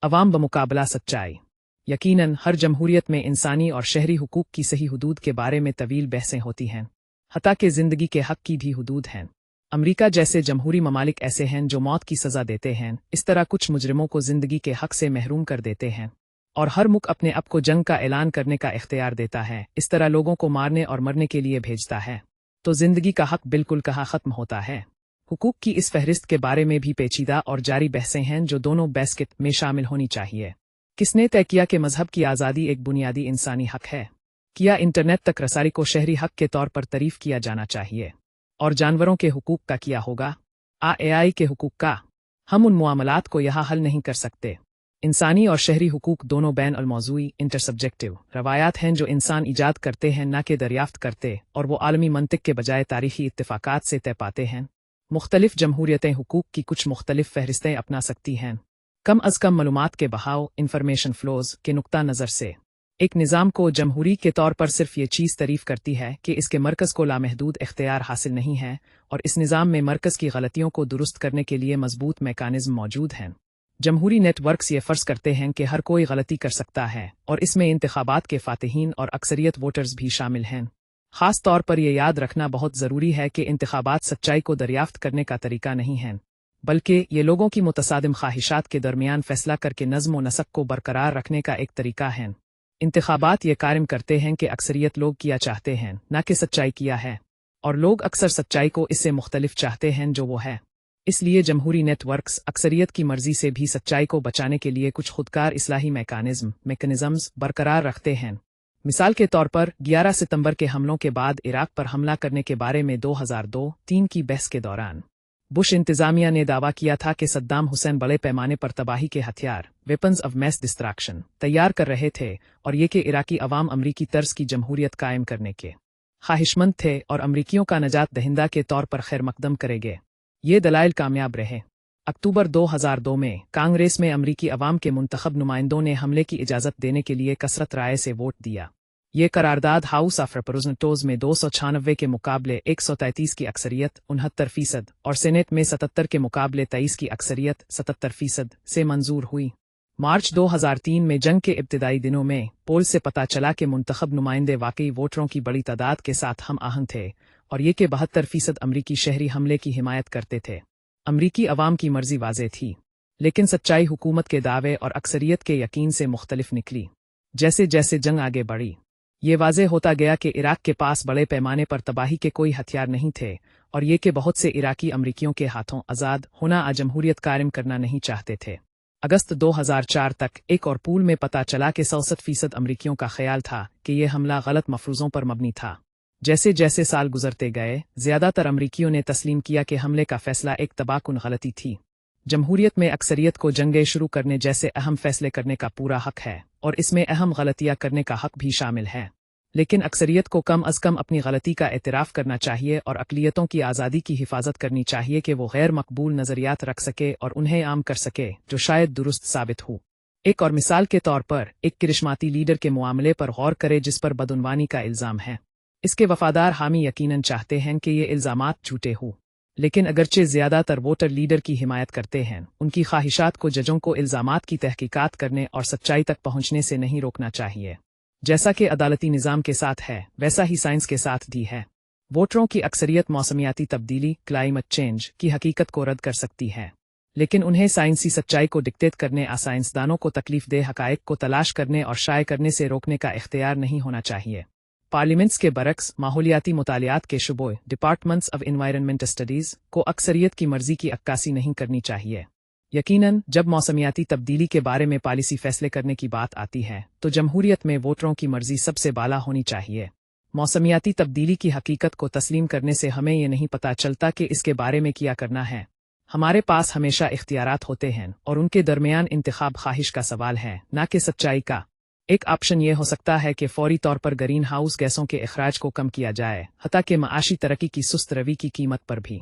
अवाम बमुकाबला सच्चाई। यकीनन हर जमहूरियत में इंसानी और शहरी हुकूक की सही हुदूद के बारे में तवील बहसें होती हैं, हत्ता कि ज़िंदगी के हक़ की भी हुदूद हैं। अमरीका जैसे जमहूरी ममालिक ऐसे हैं जो मौत की सज़ा देते हैं, इस तरह कुछ मुजरिमों को ज़िंदगी के हक़ से महरूम कर देते हैं। और हर मुल्क अपने आप को जंग का ऐलान करने का इख्तियार देता है, इस तरह लोगों को मारने और मरने के लिए भेजता है। तो ज़िंदगी का हक़ बिल्कुल कहाँ ख़त्म होता है। हुकूक की इस फहरिस्त के बारे में भी पेचीदा और जारी बहसें हैं जो दोनों बैस्केट में शामिल होनी चाहिए। किसने तय किया कि मजहब की आज़ादी एक बुनियादी इंसानी हक़ है? क्या इंटरनेट तक रसाई को शहरी हक़ के तौर पर तारीफ़ किया जाना चाहिए? और जानवरों के हुकूक का क्या होगा? AI के हुकूक का? हम उन मुआमलात को यहाँ हल नहीं कर सकते। इंसानी और शहरी हुकूक दोनों बैन अल मौज़ूई इंटरसब्जेक्टिव रवायात हैं जो इंसान ईजाद करते हैं न कि दरियाफ्त करते, और वो आलमी मंतिक के बजाय तारीख़ी इत्तिफ़ाक़ात से तय पाते हैं। मुख्तलिफ जमहूरियतें हुकूक की कुछ मुख्तलिफ फहरिस्तें अपना सकती हैं, कम अज़ कम मालूमात के बहाव इंफॉर्मेशन फ्लोज़ के नुक्ता नज़र से। एक निज़ाम को जमहूरी के तौर पर सिर्फ ये चीज़ तारीफ़ करती है कि इसके मरकज़ को लामहदूद इख्तियार हासिल नहीं है, और इस निज़ाम में मरकज़ की गलतियों को दुरुस्त करने के लिए मजबूत मैकानिज़्म मौजूद हैं। जमहूरी नेटवर्क्स ये फ़र्ज़ करते हैं कि हर कोई गलती कर सकता है, और इसमें इंतखाबात के फ़ातिहीन और अक्सरियत वोटर्स भी शामिल हैं। ख़ास तौर पर यह याद रखना बहुत ज़रूरी है कि इंतखाबात सच्चाई को दरियाफ्त करने का तरीका नहीं हैं, बल्कि ये लोगों की मुतसादिम ख्वाहिशात के दरमियान फ़ैसला करके नज़्म व नसक को बरकरार रखने का एक तरीका है। इंतखाबात ये कायम करते हैं कि अक्सरियत लोग किया चाहते हैं, न कि सच्चाई किया है, और लोग अक्सर सच्चाई को इससे मुख्तलिफ चाहते हैं जो वो है। इसलिए जमहूरी नेटवर्क्स अक्सरियत की मर्जी से भी सच्चाई को बचाने के लिए कुछ खुदकार इस्लाही मैकानिज़म्स बरकरार रखते हैं। मिसाल के तौर पर 11 सितंबर के हमलों के बाद इराक पर हमला करने के बारे में 2002-3 की बहस के दौरान बुश इंतज़ामिया ने दावा किया था कि सद्दाम हुसैन बड़े पैमाने पर तबाही के हथियार वेपन्स ऑफ मैस डिस्ट्रैक्शन तैयार कर रहे थे, और ये कि इराकी अवाम अमरीकी तर्ज की जमहूरियत कायम करने के ख्वाहिशमंद थे और अमरीकियों का नजात दहिंदा के तौर पर खैर मकदम करेंगे। ये दलाइल कामयाब रहे। अक्टूबर 2002 में कांग्रेस में अमरीकी अवाम के मुंतखब नुमाइंदों ने हमले की इजाज़त देने के लिए कसरत राय से वोट दिया। ये करारदाद हाउस ऑफ रिप्रेजेंटेटिव्स में 296 के मुकाबले 133 की अक्सरियत 69% और सेनेट में 77 के मुकाबले 23 की अक्सरियत 77% से मंजूर हुई। मार्च 2003 में जंग के इब्तिदाई दिनों में पोल से पता चला कि मुंतखब नुमाइंदे वाकई वोटरों की बड़ी तादाद के साथ हम आहंग थे, और ये कि 72% अमरीकी शहरी हमले की हिमायत करते थे। अमरीकी अवाम की मर्जी वाज़े थी, लेकिन सच्चाई हुकूमत के दावे और अक्सरियत के यकीन से मुख्तलिफ निकली। जैसे जैसे जंग आगे बढ़ी, ये वाज़े होता गया कि इराक के पास बड़े पैमाने पर तबाही के कोई हथियार नहीं थे, और ये कि बहुत से इराकी अमरीकियों के हाथों आज़ाद होना जमहूरियत कायम करना नहीं चाहते थे। अगस्त 2004 तक एक और पूल में पता चला कि 67% अमरीकियों का ख्याल था कि यह हमला गलत मफरूज़ों पर मबनी था। जैसे जैसे साल गुजरते गए, ज़्यादातर अमरीकियों ने तस्लीम किया कि हमले का फ़ैसला एक तबाहकुन गलती थी। जमहूरियत में अक्सरियत को जंगें शुरू करने जैसे अहम फ़ैसले करने का पूरा हक़ है, और इसमें अहम गलतियाँ करने का हक़ भी शामिल है। लेकिन अक्सरियत को कम अज़ कम अपनी गलती का एतराफ़ करना चाहिए और अक़लियतों की आज़ादी की हिफाजत करनी चाहिए कि वो गैर मकबूल नज़रियात रख सके और उन्हें आम कर सके जो शायद दुरुस्त साबित हो। एक और मिसाल के तौर पर एक करिश्माती लीडर के मामले पर गौर करे जिस पर बदउनवानी का इल्ज़ाम है। इसके वफ़ादार हामी यकीनन चाहते हैं कि ये इल्ज़ामात झूठे हों, लेकिन अगरचे ज़्यादातर वोटर लीडर की हिमायत करते हैं, उनकी ख्वाहिशात को जजों को इल्ज़ामात की तहकीकात करने और सच्चाई तक पहुँचने से नहीं रोकना चाहिए। जैसा कि अदालती निज़ाम के साथ है, वैसा ही साइंस के साथ भी है। वोटरों की अक्सरियत मौसमियाती तब्दीली क्लाइमेट चेंज की हकीकत को रद्द कर सकती है, लेकिन उन्हें साइंसी सच्चाई को डिक्टेट करने साइंसदानों को तकलीफ दे हक़ाइक़ को तलाश करने और शाये करने से रोकने का इख्तियार नहीं होना चाहिए। पार्लियामेंट्स के बरक्स माहौलियाती मुतालियात के शुबों डिपार्टमेंट्स ऑफ एनवायरनमेंट स्टडीज़ को अक्सरियत की मर्जी की अक्कासी नहीं करनी चाहिए। यकीनन जब मौसमियाती तब्दीली के बारे में पॉलिसी फ़ैसले करने की बात आती है, तो जमहूरियत में वोटरों की मर्जी सबसे बाला होनी चाहिए। मौसमियाती तब्दीली की हकीकत को तस्लीम करने से हमें ये नहीं पता चलता कि इसके बारे में क्या करना है। हमारे पास हमेशा इख्तियारात होते हैं, और उनके दरमियान इंतखाब ख्वाहिश का सवाल है, ना कि सच्चाई का। एक ऑप्शन ये हो सकता है कि फौरी तौर पर ग्रीन हाउस गैसों के अखराज को कम किया जाए, हत्ता कि माशी तरक्की की सुस्त रवी की कीमत पर भी।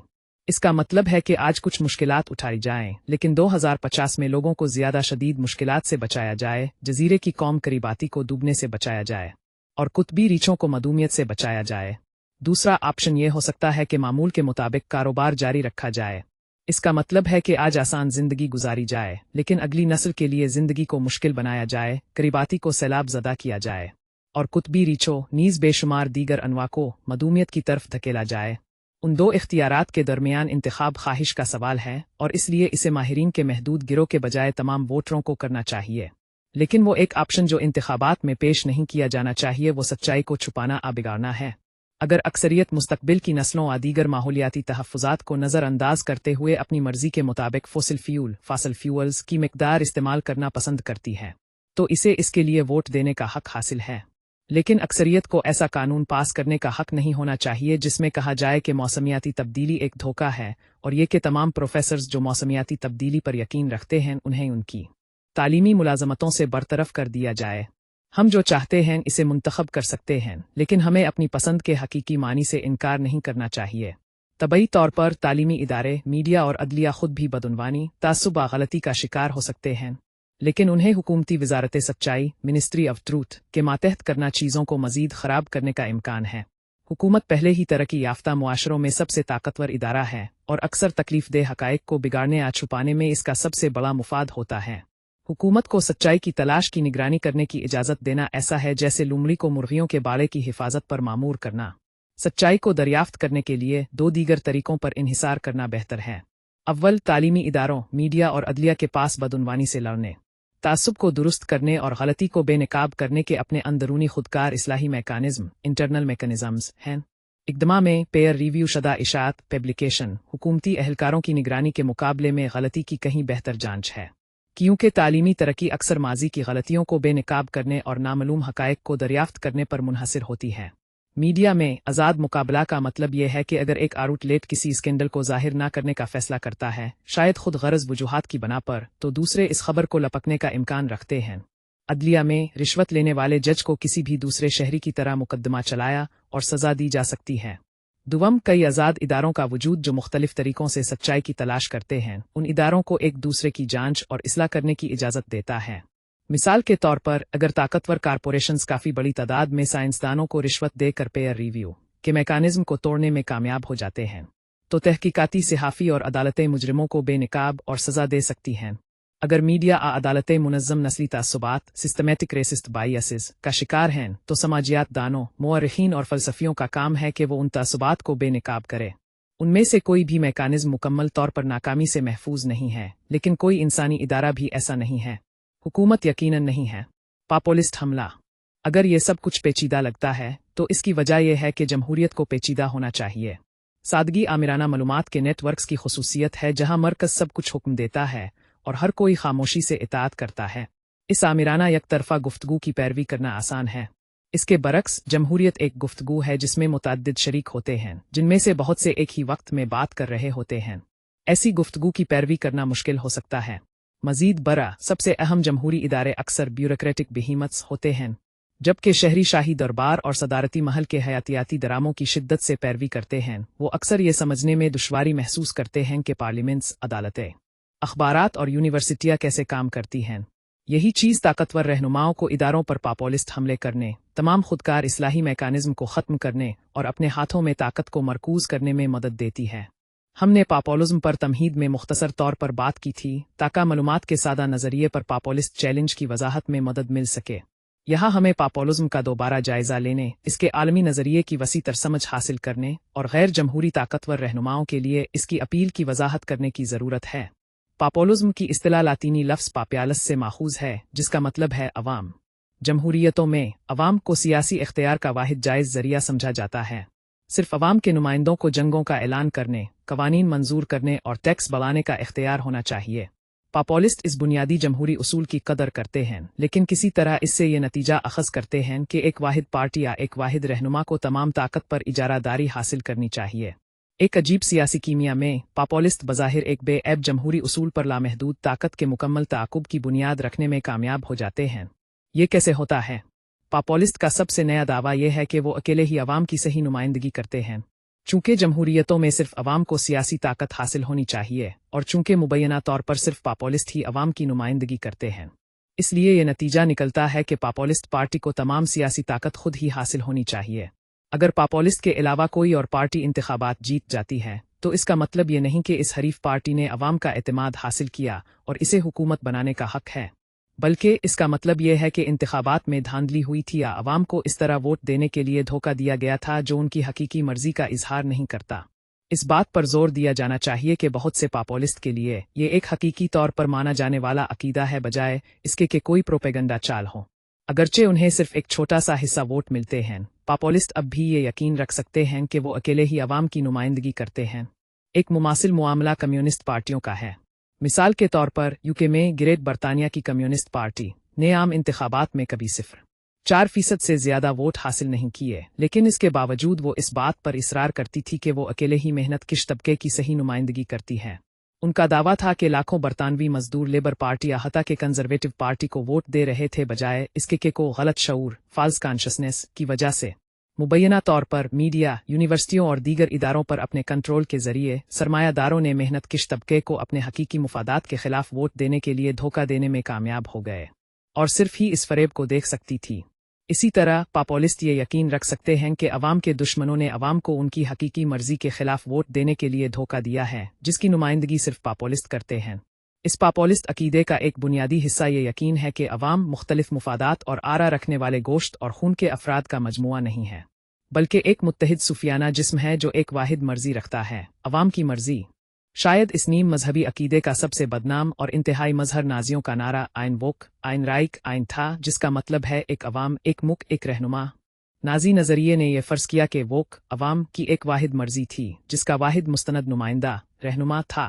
इसका मतलब है कि आज कुछ मुश्किलात उठाई जाएं, लेकिन 2050 में लोगों को ज़्यादा शदीद मुश्किलात से बचाया जाए, जजीरे की कौम करीबाती को डूबने से बचाया जाए, और कुतबी रीछों को मदूमियत से बचाया जाए। दूसरा ऑप्शन ये हो सकता है कि मामूल के मुताबिक कारोबार जारी रखा जाए। इसका मतलब है कि आज आसान जिंदगी गुजारी जाए, लेकिन अगली नस्ल के लिए जिंदगी को मुश्किल बनाया जाए, करीबाती को सैलाब ज़दा किया जाए और कुतबी रीछों नीज़ बेशुमार दीगर अनवा को मदूमियत की तरफ धकेला जाए। उन दो इख्तियारात के दरमियान इंतखाब ख्वाहिश का सवाल है और इसलिए इसे माहिरीन के महदूद गिरोह के बजाय तमाम वोटरों को करना चाहिए। लेकिन वो एक ऑप्शन जो इंतखाबात में पेश नहीं किया जाना चाहिए वो सच्चाई को छुपाना आ बिगाड़ना है। अगर अक्सरियत मुस्तकबिल की नस्लों और दीगर माहौलियाती तहफ़्फ़ुज़ात को नज़रअंदाज करते हुए अपनी मर्ज़ी के मुताबिक फॉसिल फ्यूल्स की मिक़दार इस्तेमाल करना पसंद करती है तो इसे इसके लिए वोट देने का हक़ हासिल है। लेकिन अक्सरियत को ऐसा कानून पास करने का हक़ नहीं होना चाहिए जिसमें कहा जाए कि मौसमियाती तब्दीली एक धोखा है और ये कि तमाम प्रोफेसर्स जो मौसमियाती तब्दीली पर यकीन रखते हैं उन्हें उनकी तालीमी मुलाजमतों से बरतरफ कर दिया जाए। हम जो चाहते हैं इसे मुंतखब कर सकते हैं, लेकिन हमें अपनी पसंद के हकीकी मानी से इनकार नहीं करना चाहिए। तबई तौर पर तालीमी इदारे, मीडिया और अदलिया खुद भी बदउनवानी, तासुब व गलती का शिकार हो सकते हैं, लेकिन उन्हें हुकूमती वजारत सच्चाई मिनिस्ट्री ऑफ ट्रूथ के मातहत करना चीज़ों को मज़ीद ख़राब करने का इम्कान है। हुकूमत पहले ही तरक्की याफ्ता मुआशरों में सबसे ताकतवर इदारा है और अक्सर तकलीफ़देह हक़ाइक़ को बिगाड़ने या छुपाने में इसका सबसे बड़ा मुफाद होता है। हुकूमत को सच्चाई की तलाश की निगरानी करने की इजाज़त देना ऐसा है जैसे लुमड़ी को मुर्गियों के बाड़े की हिफाजत पर मामूर करना। सच्चाई को दरियाफ्त करने के लिए दो दीगर तरीकों पर इन्हिसार करना बेहतर है। अव्वल, तालीमी इदारों, मीडिया और अदलिया के पास बदउनवानी से लड़ने, तासुब को दुरुस्त करने और गलती को बेनकाब करने के अपने अंदरूनी खुदकार इस्लाही मैकानिज़्म इंटरनल मैकानिज़म्स हैं। इक़दमा में पेयर रिव्यू शुदा इशाअत पब्लिकेशन हुकूमती अहलकारों की निगरानी के मुकाबले में गलती की कहीं बेहतर जांच है, क्योंकि तालीमी तरक्की अक्सर माजी की गलतियों को बेनकाब करने और नामालूम हक़ाइक़ को दरियाफ्त करने पर मुनहसर होती है। मीडिया में आज़ाद मुकाबला का मतलब यह है कि अगर एक आउटलेट किसी स्कैंडल को ज़ाहिर न करने का फैसला करता है, शायद खुद गरज वजूहात की बना पर, तो दूसरे इस खबर को लपकने का इम्कान रखते हैं। अदलिया में रिश्वत लेने वाले जज को किसी भी दूसरे शहरी की तरह मुकदमा चलाया और सज़ा दी जा सकती है। दुवम, कई आज़ाद इदारों का वजूद जो मुख्तलिफ तरीकों से सच्चाई की तलाश करते हैं, उन इदारों को एक दूसरे की जांच और इस्लाह करने की इजाज़त देता है। मिसाल के तौर पर, अगर ताकतवर कारपोरेशंस काफ़ी बड़ी तादाद में साइंसदानों को रिश्वत देकर पेयर रिव्यू के मैकानिज़्म को तोड़ने में कामयाब हो जाते हैं, तो तहकीकाती सहाफ़ी और अदालतें मुजरिमों को बेनकाब और सज़ा दे सकती हैं। अगर मीडिया अदालतें मुनज़्ज़म नस्ली तासुबात सिस्टमैटिक रेसिस्ट बायसेस का शिकार हैं, तो समाजियात दानों, मुअर्रिखीन और फ़लसफ़ियों का काम है कि वो उन तासुबात को बेनकाब करे। उनमें से कोई भी मैकानिज़्म मुकम्मल तौर पर नाकामी से महफूज नहीं है, लेकिन कोई इंसानी इदारा भी ऐसा नहीं है। हुकूमत यकीनन नहीं है। पॉपुलिस्ट हमला। अगर ये सब कुछ पेचीदा लगता है, तो इसकी वजह यह है कि जमहूरियत को पेचीदा होना चाहिए। सादगी आमिराना मालूमात के नेटवर्क्स की खुसूसियत है, जहां मरकज़ सब कुछ हुक्म देता है और हर कोई खामोशी से इताअत करता है। इस आमिराना यकतरफा गुफ्तगू की पैरवी करना आसान है। इसके बरक्स, जमहूरियत एक गुफ्तगू है जिसमें मुतअद्दिद शरीक होते हैं, जिनमें से बहुत से एक ही वक्त में बात कर रहे होते हैं। ऐसी गुफ्तगू की पैरवी करना मुश्किल हो सकता है। मजीद बरा, सबसे अहम जमहूरी इदारे अक्सर ब्यूरोक्रेटिक बेहीमत्स होते हैं, जबकि शहरी शाही दरबार और सदारती महल के हयातियाती दरामों की शिद्दत से पैरवी करते हैं। वो अक्सर ये समझने में दुश्वारी महसूस करते हैं कि पार्लियामेंट्स, अदालतें, अखबारात और यूनिवर्सिटियां कैसे काम करती हैं। यही चीज़ ताकतवर रहनुमाओं को इदारों पर पॉपुलिस्ट हमले करने, तमाम खुदकार इस्लाही मैकानिज़्म को ख़त्म करने और अपने हाथों में ताकत को मरकूज़ करने में मदद देती है। हमने पॉपुलिज्म पर तमहीद में मुख्तसर तौर पर बात की थी, ताकि मालूमात के सादा नज़रिए पर पॉपुलिस्ट चैलेंज की वजाहत में मदद मिल सके। यहाँ हमें पॉपुलिज्म का दोबारा जायज़ा लेने, इसके आलमी नज़रिए की वसी तर समझ हासिल करने और गैर जमहूरी ताकतवर रहनुमाओं के लिए इसकी अपील की वजाहत करने की ज़रूरत है। पॉपुलिज्म की इस्तिलाह लातीनी लफ्ज़ पापियालस से माखूज़ है, जिसका मतलब है अवाम। जमहूरियतों में अवाम को सियासी इख्तियार का वाहिद जायज़ ज़रिया समझा जाता है। सिर्फ अवाम के नुमाइंदों को जंगों का ऐलान करने, कवानीन मंजूर करने और टैक्स बढ़ाने का इख्तियार होना चाहिए। पॉपुलिस्ट इस बुनियादी जमहूरी उसूल की कदर करते हैं, लेकिन किसी तरह इससे ये नतीजा अखज़ करते हैं कि एक वाहिद पार्टी या एक वाहिद रहनुमा को तमाम ताकत पर इजारादारी हासिल करनी चाहिए। एक अजीब सियासी कीमिया में, पॉपुलिस्ट बज़ाहिर एक बेऐब जमहूरी उसूल पर लामहदूद ताकत के मुकम्मल ताक़ुब की बुनियाद रखने में कामयाब हो जाते हैं। ये कैसे होता है? पॉपुलिस्ट का सबसे नया दावा यह है कि वो अकेले ही अवाम की सही नुमाइंदगी करते हैं। चूंकि जमहूरियतों में सिर्फ अवाम को सियासी ताकत हासिल होनी चाहिए और चूंकि मुबैना तौर पर सिर्फ पॉपुलिस्ट ही अवाम की नुमाइंदगी करते हैं, इसलिए ये नतीजा निकलता है कि पॉपुलिस्ट पार्टी को तमाम सियासी ताकत खुद ही हासिल होनी चाहिए। अगर पॉपुलिस्ट के अलावा कोई और पार्टी इंतखाबात जीत जाती है, तो इसका मतलब ये नहीं कि इस हरीफ पार्टी ने अवाम का एतमाद हासिल किया और इसे हुकूमत बनाने का हक है, बल्कि इसका मतलब ये है कि इंतखाबात में धांधली हुई थी या अवाम को इस तरह वोट देने के लिए धोखा दिया गया था जो उनकी हकीकी मर्जी का इजहार नहीं करता। इस बात पर जोर दिया जाना चाहिए कि बहुत से पॉपुलिस्ट के लिए ये एक हकीकी तौर पर माना जाने वाला अकीदा है, बजाय इसके कि कोई प्रोपेगेंडा चाल हो। अगरचे उन्हें सिर्फ एक छोटा सा हिस्सा वोट मिलते हैं, पॉपुलिस्ट अब भी ये यकीन रख सकते हैं कि वो अकेले ही अवाम की नुमाइंदगी करते हैं। एक मुमासिल मामला कम्युनिस्ट पार्टियों का है। मिसाल के तौर पर यूके में ग्रेट बरतानिया की कम्युनिस्ट पार्टी ने आम इंतखाबात में कभी 0.4% से ज्यादा वोट हासिल नहीं किए, लेकिन इसके बावजूद वो इस बात पर इसरार करती थी कि वो अकेले ही मेहनत किश तबके की सही नुमाइंदगी करती है। उनका दावा था कि लाखों बरतानवी मजदूर लेबर पार्टी या हता के कंजर्वेटिव पार्टी को वोट दे रहे थे, बजाय इसके कि को गलत शऊर फॉल्स कॉन्शसनेस की वजह से मुबैना तौर पर मीडिया, यूनिवर्सिटियों और दीगर इदारों पर अपने कंट्रोल के जरिए सरमायादारों ने मेहनत किश तबके को अपने हकीकी मुफादात के खिलाफ वोट देने के लिए धोखा देने में कामयाब हो गए और सिर्फ ही इस फरेब को देख सकती थी। इसी तरह पॉपुलिस्ट ये यकीन रख सकते हैं कि अवाम के दुश्मनों ने अवाम को उनकी हकीकी मर्जी के खिलाफ वोट देने के लिए धोखा दिया है, जिसकी नुमाइंदगी सिर्फ पॉपुलिस्ट करते हैं। इस पॉपुलिस्ट अकीदे का एक बुनियादी हिस्सा ये यकीन है कि अवाम मुख्तलिफ मुफादात और आरा रखने वाले गोश्त और खून के अफराद का मजमुआ नहीं है, बल्कि एक मुत्तहिद सूफियाना जिस्म है जो एक वाहिद मर्जी रखता है, अवाम की मर्जी। शायद इस नीम मजहबी अकीदे का सबसे बदनाम और इंतहाई मजहर नाजियों का नारा आइन वोक, आइन राइक, आइन था, जिसका मतलब है एक अवाम, एक मुक, एक रहनुमा। नाजी नजरिए ने यह फर्ज किया कि वोक अवाम की एक वाहिद मर्जी थी जिसका वाहिद मुस्तनद नुमाइंदा रहनुमा था।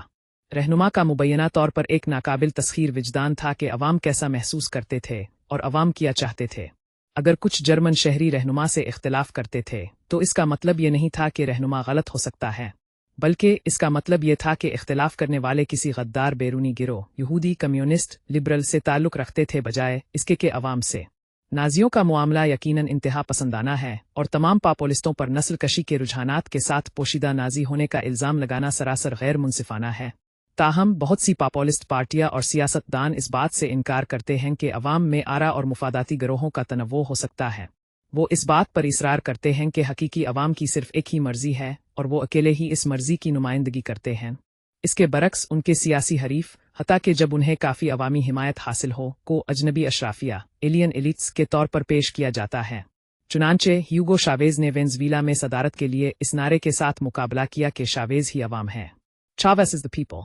रहनुमा का मुबैना तौर पर एक नाकाबिल तस्खीर विजदान था कि अवाम कैसा महसूस करते थे और अवाम किया चाहते थे। अगर कुछ जर्मन शहरी रहनुमा से इख्तिलाफ करते थे तो इसका मतलब ये नहीं था कि रहनुमा गलत हो सकता है, बल्कि इसका मतलब ये था कि इख्तिलाफ करने वाले किसी गद्दार बैरूनी गिरोह, यहूदी, कम्युनिस्ट, लिबरल से ताल्लुक रखते थे, बजाय इसके कि अवाम से। नाजियों का मामला यकीनन इंतहा पसंदाना है और तमाम पॉपुलिस्टों पर नस्ल कशी के रुझानात के साथ पोशीदा नाजी होने का इल्ज़ाम लगाना सरासर गैर मुनसिफाना है। ताहम बहुत सी पॉपुलिस्ट पार्टियां और सियासतदान इस बात से इनकार करते हैं कि अवाम में आरा और मुफादाती गिरोहों का तनव्वो हो सकता है। वो इस बात पर इसरार करते हैं कि हकीकी अवाम की सिर्फ एक ही मर्जी है और वो अकेले ही इस मर्जी की नुमाइंदगी करते हैं। इसके बरक्स उनके सियासी हरीफ, हता कि जब उन्हें काफ़ी अवामी हिमायत हासिल हो, को अजनबी अशराफिया, एलियन एलिट्स के तौर पर पेश किया जाता है। चुनांचे ह्यूगो शावेज ने वेनेज़ुएला में सदारत के लिए इस नारे के साथ मुकाबला किया कि शावेज ही अवाम है, चावेज इज द पीपल।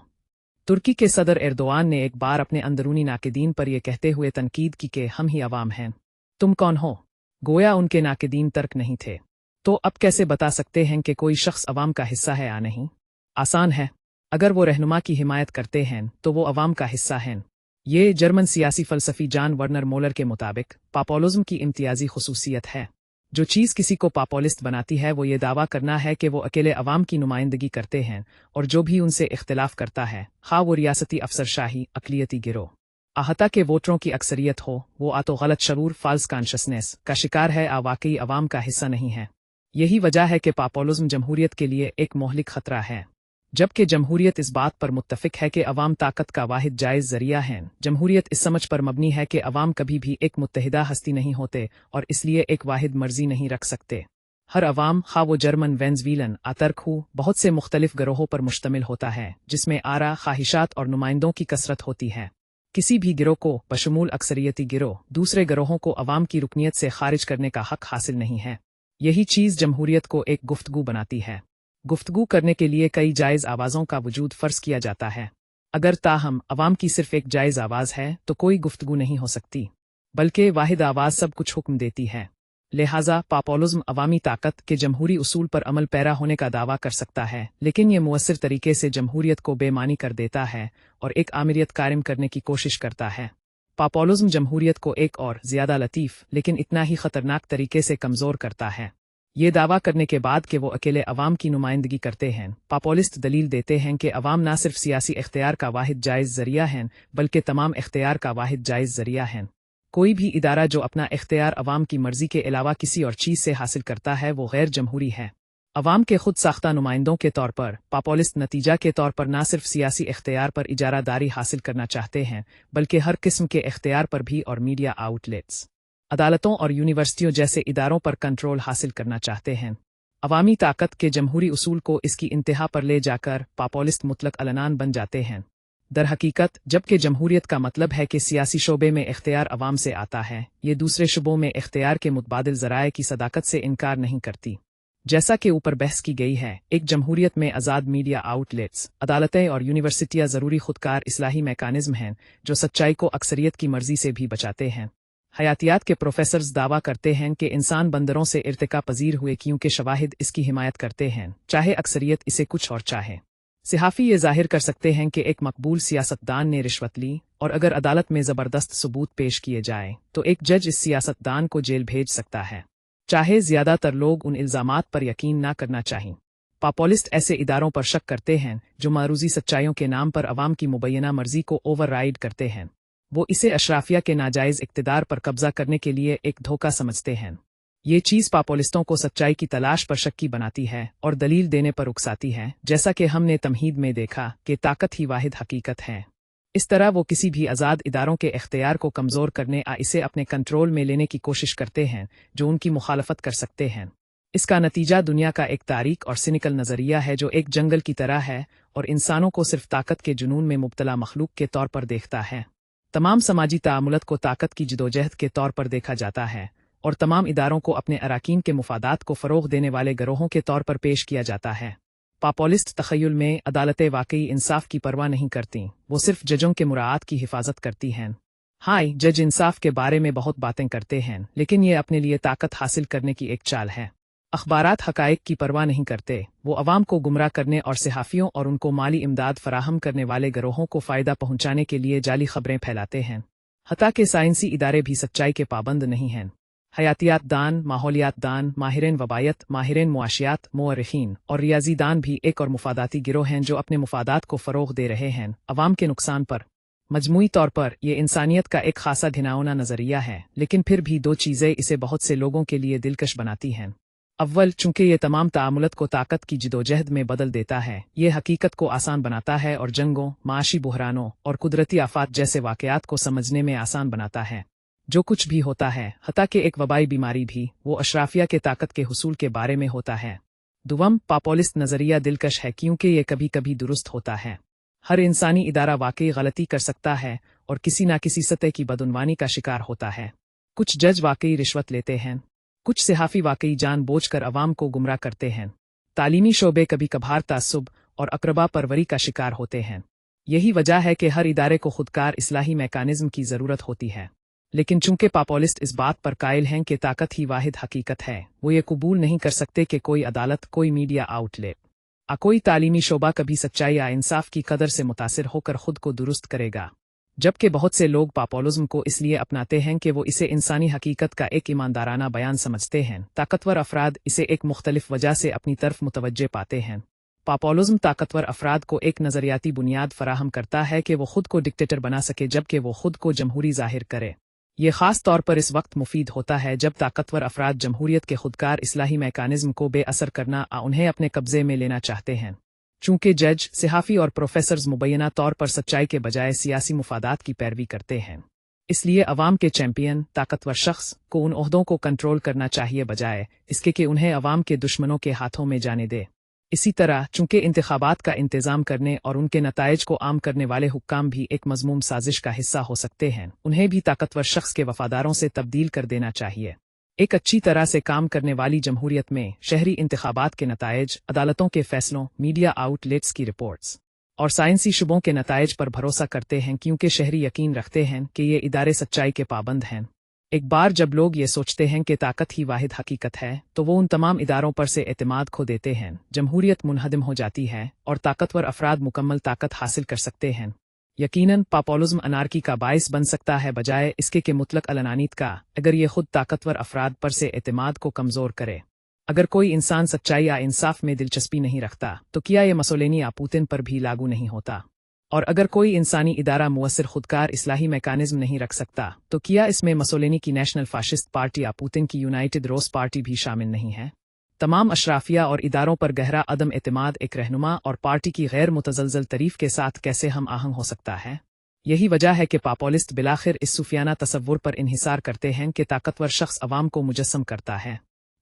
तुर्की के सदर एर्दोआन ने एक बार अपने अंदरूनी नाकिदीन पर यह कहते हुए तनकीद की कि हम ही अवाम हैं, तुम कौन हो? गोया उनके नाकिदीन तर्क नहीं थे। तो अब कैसे बता सकते हैं कि कोई शख्स अवाम का हिस्सा है या नहीं? आसान है, अगर वो रहनुमा की हिमायत करते हैं तो वो अवाम का हिस्सा हैं। ये जर्मन सियासी फलसफी जॉन वर्नर मोलर के मुताबिक पॉपुलिज्म की इम्तियाजी खुसूसियत है। जो चीज़ किसी को पॉपुलिस्ट बनाती है वो ये दावा करना है कि वो अकेले अवाम की नुमाइंदगी करते हैं और जो भी उनसे इख्तिलाफ करता है, खा वो रियासती अफसरशाही, अकलियती गिरोह, आहता के वोटरों की अक्सरियत हो, वो आ तो गलत शरूर फॉल्स कॉन्शसनेस का शिकार है, आ वाकई अवाम का हिस्सा नहीं है। यही वजह है कि पॉपुलिज्म जमहूरियत के लिए एक मोहलिक खतरा है, जबकि जमहूरियत इस बात पर मुत्तफिक है कि अवाम ताकत का वाहिद जायज़ जरिया है। जमहूरियत इस समझ पर मबनी है कि अवाम कभी भी एक मुत्तहिदा हस्ती नहीं होते और इसलिए एक वाहिद मर्जी नहीं रख सकते। हर अवाम, खा वो जर्मन, वेनेज़ुएलन, आतर्कू, बहुत से मुख्तलिफ गिरोहों पर मुश्तमिल होता है, जिसमें आरा, ख्वाहिशात और नुमाइंदों की कसरत होती है। किसी भी गिरोह को, बशमूल अक्सरियती गिरोह, दूसरे गिरोहों को अवाम की रुकनियत से खारिज करने का हक हासिल नहीं है। यही चीज़ जमहूरियत को एक गुफ्तगू बनाती है। गुफ्तगू करने के लिए कई जायज़ आवाज़ों का वजूद फ़र्ज़ किया जाता है। अगर ताहम अवाम की सिर्फ एक जायज़ आवाज़ है तो कोई गुफ्तगू नहीं हो सकती, बल्कि वाहिद आवाज़ सब कुछ हुक्म देती है। लिहाजा पॉपुलिज्म अवामी ताकत के जमहूरी उसूल पर अमल पैरा होने का दावा कर सकता है, लेकिन ये मुअस्सिर तरीके से जमहूरियत को बेमानी कर देता है और एक आमिरियत कायम करने की कोशिश करता है। पॉपुलिज्म जमहूरियत को एक और ज़्यादा लतीफ़ लेकिन इतना ही ख़तरनाक तरीके से कमज़ोर करता है। ये दावा करने के बाद कि वो अकेले अवाम की नुमाइंदगी करते हैं, पॉपुलिस्ट दलील देते हैं कि अवाम ना सिर्फ सियासी इख्तियार का वाहिद जायज़ ज़रिया हैं, बल्कि तमाम इख्तियार का वाहिद जायज़ ज़रिया हैं। कोई भी इदारा जो अपना इख्तियार अवाम की मर्जी के अलावा किसी और चीज़ से हासिल करता है वो गैर जमहूरी है। अवाम के खुद साख्ता नुमाइंदों के तौर पर पॉपुलिस्ट नतीजा के तौर पर ना सिर्फ सियासी इख्तियार पर इजारादारी हासिल करना चाहते हैं, बल्कि हर किस्म के इख्तियार पर भी और मीडिया आउटलेट्स, अदालतों और यूनिवर्सिटियों जैसे इदारों पर कंट्रोल हासिल करना चाहते हैं। अवामी ताकत के जमहूरी उसूल को इसकी इंतहा पर ले जाकर पॉपुलिस्ट मुतलक अलनान बन जाते हैं। दर हकीकत जबकि जमहूरियत का मतलब है कि सियासी शोबे में इख्तियार अवाम से आता है, ये दूसरे शुबों में इख्तियार के मुतबादिल ज़राए की सदाकत से इनकार नहीं करती। जैसा कि ऊपर बहस की गई है, एक जमहूरियत में आज़ाद मीडिया आउटलेट्स, अदालतें और यूनिवर्सिटियाँ ज़रूरी खुदकार इस्लाही मैकानिज़्म हैं जो सच्चाई को अक्सरियत की मर्जी से भी बचाते हैं। हयातियात के प्रोफेसर्स दावा करते हैं कि इंसान बंदरों से इर्तिका पजीर हुए क्योंकि शवाहिद इसकी हिमायत करते हैं, चाहे अक्सरियत इसे कुछ और चाहे। सिहाफ़ी ये जाहिर कर सकते हैं कि एक मकबूल सियासतदान ने रिश्वत ली, और अगर अदालत में ज़बरदस्त सबूत पेश किए जाए तो एक जज इस सियासतदान को जेल भेज सकता है, चाहे ज़्यादातर लोग उन इल्ज़ामात पर यकीन ना करना चाहें। पॉपुलिस्ट ऐसे इदारों पर शक करते हैं जो मारूज़ी सच्चाइयों के नाम पर अवाम की मुबैना मर्जी को ओवरराइड करते हैं। वो इसे अशराफिया के नाजायज़ इक़्तिदार पर कब्ज़ा करने के लिए एक धोखा समझते हैं। ये चीज़ पॉपुलिस्टों को सच्चाई की तलाश पर शक्की बनाती है और दलील देने पर उकसाती है, जैसा कि हमने तमहीद में देखा कि ताकत ही वाहिद हकीकत है। इस तरह वो किसी भी आज़ाद इदारों के इख्तियार को कमज़ोर करने या इसे अपने कंट्रोल में लेने की कोशिश करते हैं जो उनकी मुखालफत कर सकते हैं। इसका नतीजा दुनिया का एक तारीक और सिनिकल नज़रिया है जो एक जंगल की तरह है और इंसानों को सिर्फ ताकत के जुनून में मुब्तला मखलूक के तौर पर देखता है। तमाम समाजी तामुलत को ताकत की जिदोजहद के तौर पर देखा जाता है और तमाम इदारों को अपने अराकीन के मुफादात को फ़रोग़ देने वाले गिरोहों के तौर पर पेश किया जाता है। पॉपुलिस्ट तख़य्युल में अदालतें वाकई इंसाफ की परवाह नहीं करतीं, वो सिर्फ जजों के मुराआत की हिफाजत करती हैं। हाय, जज इंसाफ के बारे में बहुत बातें करते हैं, लेकिन ये अपने लिए ताकत हासिल करने की एक चाल है। अखबारात हक़ाइक़ की परवाह नहीं करते, वो अवाम को गुमराह करने और सहाफ़ियों और उनको माली इमदाद फराहम करने वाले गिरोहों को फ़ायदा पहुँचाने के लिए जाली खबरें फैलाते हैं। हत्ता के साइंसी इदारे भी सच्चाई के पाबंद नहीं हैं। हयातियात दान, माहौलियात दान, माहिरीन वबायत, माहिरीन मुआशियात, मुअर्रिखीन और रियाजी दान भी एक और मुफादाती गिरोह हैं जो अपने मुफादात को फ़रोग़ दे रहे हैं अवाम के नुकसान पर। मजमूई तौर पर ये इंसानियत का एक खासा घिनौना नज़रिया है, लेकिन फिर भी दो चीज़ें इसे बहुत से लोगों के लिए दिलकश बनाती हैं। अव्वल, चूंकि ये तमाम तामुलत को ताकत की जिदोजहद में बदल देता है, ये हकीकत को आसान बनाता है और जंगों, माशी बुहरानों और कुदरती आफात जैसे वाक़यात को समझने में आसान बनाता है। जो कुछ भी होता है, हत्ता कि एक वबाई बीमारी भी, वो अशराफिया के ताकत के हुसूल के बारे में होता है। दुवम, पॉपुलिस्ट नज़रिया दिलकश है क्योंकि ये कभी कभी दुरुस्त होता है। हर इंसानी इदारा वाकई गलती कर सकता है और किसी न किसी सतह की बदउनवानी का शिकार होता है। कुछ जज वाकई रिश्वत लेते हैं, कुछ सहाफ़ी वाकई जानबूझकर अवाम को गुमराह करते हैं। तालीमी शोबे कभी कभार तासुब और अक़रबा परवरी का शिकार होते हैं। यही वजह है कि हर इदारे को खुदकार इस्लाही मैकानिज़्म की ज़रूरत होती है। लेकिन चूंकि पॉपुलिस्ट इस बात पर कायल हैं कि ताकत ही वाहिद हकीकत है, वो ये कबूल नहीं कर सकते कि कोई अदालत, कोई मीडिया आउटलेट या कोई तालीमी शोबा कभी सच्चाई या इंसाफ की कदर से मुतासिर होकर खुद को दुरुस्त करेगा। जबकि बहुत से लोग पॉपुलिज्म को इसलिए अपनाते हैं कि वो इसे इंसानी हकीकत का एक ईमानदाराना बयान समझते हैं। ताकतवर अफराद इसे एक मुख्तलिफ वजह से अपनी तरफ मुतवज्जे पाते हैं। पॉपुलिज्म ताकतवर अफराद को एक नज़रियाती बुनियाद फराहम करता है कि वो खुद को डिक्टेटर बना सके जबकि वो खुद को जमहूरी जाहिर करे। ये ख़ास तौर पर इस वक्त मुफीद होता है जब ताकतवर अफराद जमहूरियत के खुदकार इस्लाही मैकानिज़्म को बेअसर करना या उन्हें अपने कब्ज़े में लेना चाहते हैं। चूंकि जज, सहाफ़ी और प्रोफेसर्स मुबैना तौर पर सच्चाई के बजाय सियासी मुफादात की पैरवी करते हैं, इसलिए अवाम के चैंपियन, ताकतवर शख्स को उन ओहदों को कंट्रोल करना चाहिए बजाय इसके कि उन्हें अवाम के दुश्मनों के हाथों में जाने दे। इसी तरह चूंकि इंतखाबात का इंतज़ाम करने और उनके नताइज को आम करने वाले हुक्काम भी एक मज़मूम साजिश का हिस्सा हो सकते हैं, उन्हें भी ताकतवर शख्स के वफादारों से तब्दील कर देना चाहिए। एक अच्छी तरह से काम करने वाली जमहूरियत में शहरी इंतखाबात के नताइज, अदालतों के फैसलों, मीडिया आउटलेट्स की रिपोर्ट्स और साइंसी शुबों के नताइज पर भरोसा करते हैं क्योंकि शहरी यकीन रखते हैं कि ये इदारे सच्चाई के पाबंद हैं। एक बार जब लोग ये सोचते हैं कि ताकत ही वाहिद हकीकत है, तो वो उन तमाम इदारों पर से एतमाद खो देते हैं। जमहूरियत मुनहदम हो जाती है और ताकतवर अफराद मुकम्मल ताकत हासिल कर सकते हैं। यकीनन पॉपुलिज्म अनार्की का बाइस बन सकता है बजाय इसके कि मुतलक अलनानीत का, अगर ये खुद ताकतवर अफराद पर से एतमाद को कमज़ोर करे। अगर कोई इंसान सच्चाई या इंसाफ में दिलचस्पी नहीं रखता तो क्या ये मसोलिनी या पुतिन पर भी लागू नहीं होता? और अगर कोई इंसानी इदारा मुअस्सिर खुदकार इस्लाही मैकानिज़्म नहीं रख सकता तो क्या इसमें मसोलिनी की नेशनल फाशिस्ट पार्टी या पुतिन की यूनाइटेड रोस पार्टी भी शामिल नहीं है? तमाम अशराफिया और इदारों पर गहरा अदम एतमाद एक रहनुमा और पार्टी की गैर मुतज़लज़ल तारीफ के साथ कैसे हम आहंग हो सकता है? यही वजह है कि पॉपुलिस्ट बिलाखिर इस सूफियाना तसव्वुर पर इन्हिसार करते हैं कि ताकतवर शख्स अवाम को मुजस्सम करता है।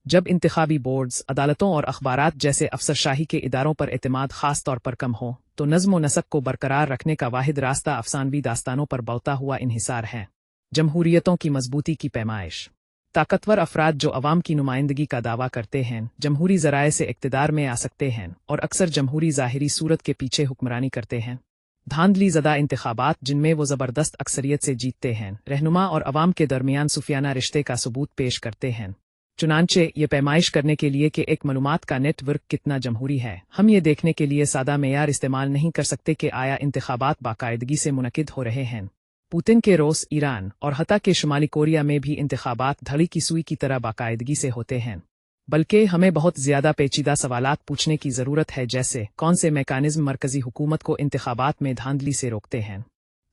जब इंतखाबी बोर्ड्स, अदालतों और अखबारात जैसे अफसरशाही के इदारों पर एतमाद खास तौर पर कम हो, तो नज़्म व नसक को बरकरार रखने का वाहिद रास्ता अफसानवी दास्तानों पर बौता हुआ इन्हिसार है। जमहूरियतों की मजबूती की पैमाइश। ताकतवर अफराद जो अवाम की नुमाइंदगी का दावा करते हैं, जमहूरी ज़राए से इक़्तिदार में आ सकते हैं और अक्सर जमहूरी ज़ाहिरी सूरत के पीछे हुक्मरानी करते हैं। धांधली ज़दा इंतखाबात जिनमें वो ज़बरदस्त अक्सरियत से जीतते हैं, रहनुमा और अवाम के दरमियान सुफियाना रिश्ते का सबूत पेश करते हैं। चुनांचे ये पैमाइश करने के लिए कि एक मालूमात का नेटवर्क कितना जमहूरी है, हम ये देखने के लिए सादा मेयार इस्तेमाल नहीं कर सकते कि आया इंतखाबात बाकायदगी से मुनक़िद हो रहे हैं। पुतिन के रूस, ईरान और हता के शुमाली कोरिया में भी इंतखाबात धड़ी की सुई की तरह बाकायदगी से होते हैं। बल्कि हमें बहुत ज़्यादा पेचीदा सवालात पूछने की ज़रूरत है, जैसे कौन से मैकानिज़्म मरकज़ी हुकूमत को इंतखाबात में धांधली से रोकते हैं।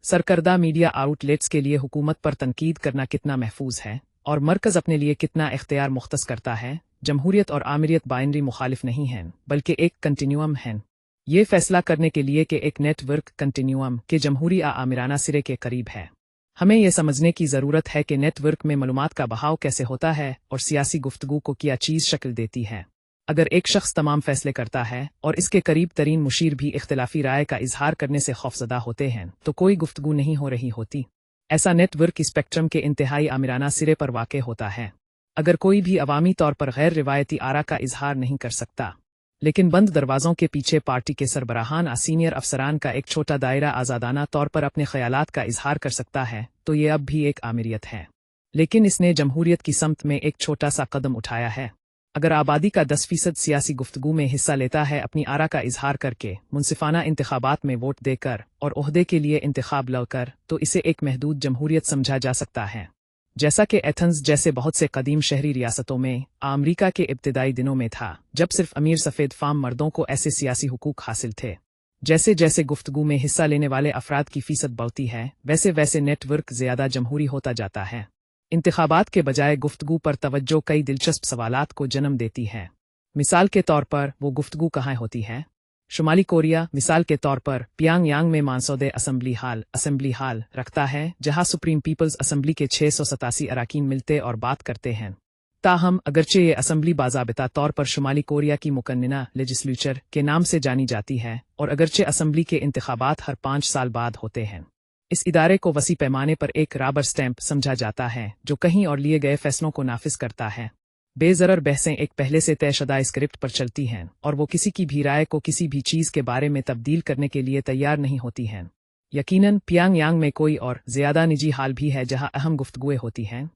सरकर्दा मीडिया आउटलेट्स के लिए हुकूमत पर तनकीद करना कितना महफूज है और मरकज़ अपने लिए कितना इख्तियार मुख्तस करता है। जमहूरियत और आमिरियत बाइनरी मुखालिफ नहीं हैं, बल्कि एक कंटिन्यूअम हैं। ये फैसला करने के लिए कि एक नेटवर्क कंटिन्यूअम के जमहूरी आमिराना सिरे के करीब है, हमें यह समझने की ज़रूरत है कि नेटवर्क में मालूमात का बहाव कैसे होता है और सियासी गुफ्तगू को क्या चीज़ शक्ल देती है। अगर एक शख्स तमाम फैसले करता है और इसके करीब तरीन मुशीर भी इख्तिलाफी राय का इजहार करने से खौफजदा होते हैं, तो कोई गुफ्तगू नहीं हो रही होती। ऐसा नेटवर्क स्पेक्ट्रम के इंतहाई आमिराना सिरे पर वाक़े होता है। अगर कोई भी अवामी तौर पर गैर रिवायती आरा का इजहार नहीं कर सकता, लेकिन बंद दरवाज़ों के पीछे पार्टी के सरबराहान सीनियर अफसरान का एक छोटा दायरा आज़ादाना तौर पर अपने ख्यालात का इजहार कर सकता है, तो ये अब भी एक आमिरियत है। लेकिन इसने जमहूरियत की समत में एक छोटा सा कदम उठाया है। अगर आबादी का 10% सियासी गुफ्तगू में हिस्सा लेता है, अपनी आरा का इजहार करके, मुनसिफाना इंतखाबात में वोट देकर और ओहदे के लिए इंतखाब लड़कर, तो इसे एक महदूद जमहूरियत समझा जा सकता है। जैसा कि एथेंस जैसे बहुत से कदीम शहरी रियासतों में अमरीका के इब्तिदाई दिनों में था, जब सिर्फ अमीर सफ़ेद फार्म मर्दों को ऐसे सियासी हुकूक हासिल थे। जैसे जैसे गुफ्तगू में हिस्सा लेने वाले अफराद की फीसद बढ़ती है, वैसे वैसे नेटवर्क ज़्यादा जमहूरी होता जाता है। इंतखाबात के बजाय गुफ्तगू पर तवज्जो कई दिलचस्प सवालात को जन्म देती है। मिसाल के तौर पर वो गुफ्तगू कहाँ होती है? शुमाली कोरिया मिसाल के तौर पर पियांगयांग में मानसूदे असेंबली हाल रखता है, जहां सुप्रीम पीपल्स असेंबली के 687 अरकान मिलते और बात करते हैं। ताहम अगरचे ये असेंबली बाज़ाबिता तौर पर शुमाली कोरिया की मुकन्निना लेजिस्लेचर के नाम से जानी जाती है, और अगरचे असेंबली के इंतखाबात हर 5 साल बाद होते हैं, इस इदारे को वसी पैमाने पर एक राबर स्टैंप समझा जाता है जो कहीं और लिए गए फैसलों को नाफिज करता है। बेज़रर बहसें एक पहले से तयशुदा स्क्रिप्ट पर चलती हैं और वो किसी की भी राय को किसी भी चीज़ के बारे में तब्दील करने के लिए तैयार नहीं होती हैं। यकीनन पियांगयांग में कोई और ज़्यादा निजी हाल भी है जहां अहम गुफ्तगूएं होती हैं।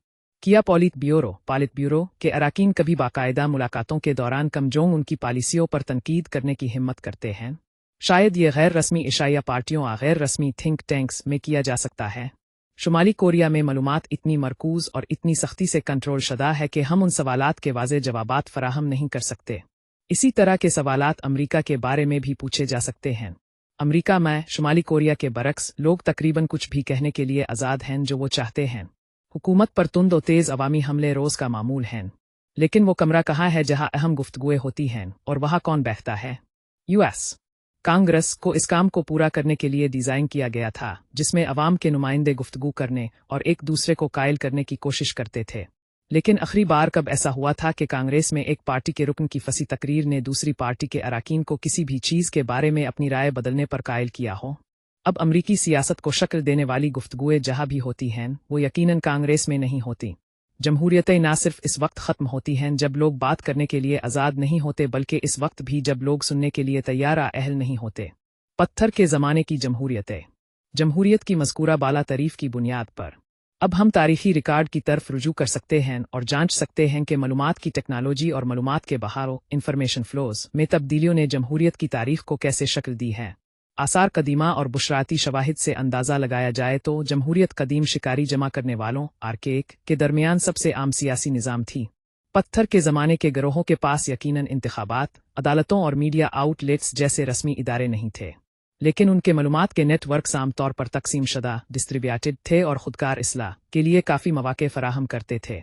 किया पॉलिट ब्यूरो के अरकान कभी बाकायदा मुलाकातों के दौरान किम जोंग उनकी पॉलिसियों पर तनकीद करने की हिम्मत करते हैं? शायद ये गैर रस्मी इशाया पार्टियों या गैर रस्मी थिंक टैंक्स में किया जा सकता है। शुमाली कोरिया में मालूमात इतनी मरकूज और इतनी सख्ती से कंट्रोल शुदा है कि हम उन सवालात के वाज़े जवाबात फराहम नहीं कर सकते। इसी तरह के सवालात अमरीका के बारे में भी पूछे जा सकते हैं। अमरीका में शुमाली कोरिया के बरक्स लोग तकरीबन कुछ भी कहने के लिए आज़ाद हैं जो वो चाहते हैं। हुकूमत पर तुंद और तेज़ अवामी हमले रोज़ का मामूल हैं, लेकिन वो कमरा कहाँ है जहाँ अहम गुफ्तगूएं होती हैं और वहाँ कौन बैठता है? यूएस कांग्रेस को इस काम को पूरा करने के लिए डिज़ाइन किया गया था, जिसमें अवाम के नुमाइंदे गुफ्तगू करने और एक दूसरे को कायल करने की कोशिश करते थे। लेकिन आखिरी बार कब ऐसा हुआ था कि कांग्रेस में एक पार्टी के रुकन की फसी तकरीर ने दूसरी पार्टी के अरकान को किसी भी चीज़ के बारे में अपनी राय बदलने पर कायल किया हो? अब अमरीकी सियासत को शक्ल देने वाली गुफ्तगूएं जहाँ भी होती हैं, वो यकीनन कांग्रेस में नहीं होती। जमहूरियतें ना सिर्फ इस वक्त ख़त्म होती हैं जब लोग बात करने के लिए आज़ाद नहीं होते, बल्कि इस वक्त भी जब लोग सुनने के लिए तैयार अहल नहीं होते। पत्थर के ज़माने की जमहूरियतें। जमहूरियत की मज़कूरा बाला तारीफ़ की बुनियाद पर अब हम तारीख़ी रिकॉर्ड की तरफ रुजू कर सकते हैं और जांच सकते हैं कि मालूमात की टेक्नोलॉजी और मालूमात के बहारों इंफॉर्मेशन फ्लोज में तब्दीलियों ने जमहूरियत की तारीख़ को कैसे शक्ल दी है। आसार कदीमा और बुशराती शवाहिद से अंदाज़ा लगाया जाए तो जमहूरियत कदीम शिकारी जमा करने वालों आर्केक के दरमियान सबसे आम सियासी निज़ाम थी। पत्थर के ज़माने के गिरोहों के पास यकीनन इंतखाबात, अदालतों और मीडिया आउटलेट्स जैसे रस्मी इदारे नहीं थे, लेकिन उनके मालूमात के नेटवर्क्स आम तौर पर तकसीम शुदा डिस्ट्रीब्यूटेड थे और खुदकार इस्लाह के लिए काफ़ी मौक़े फराहम करते थे।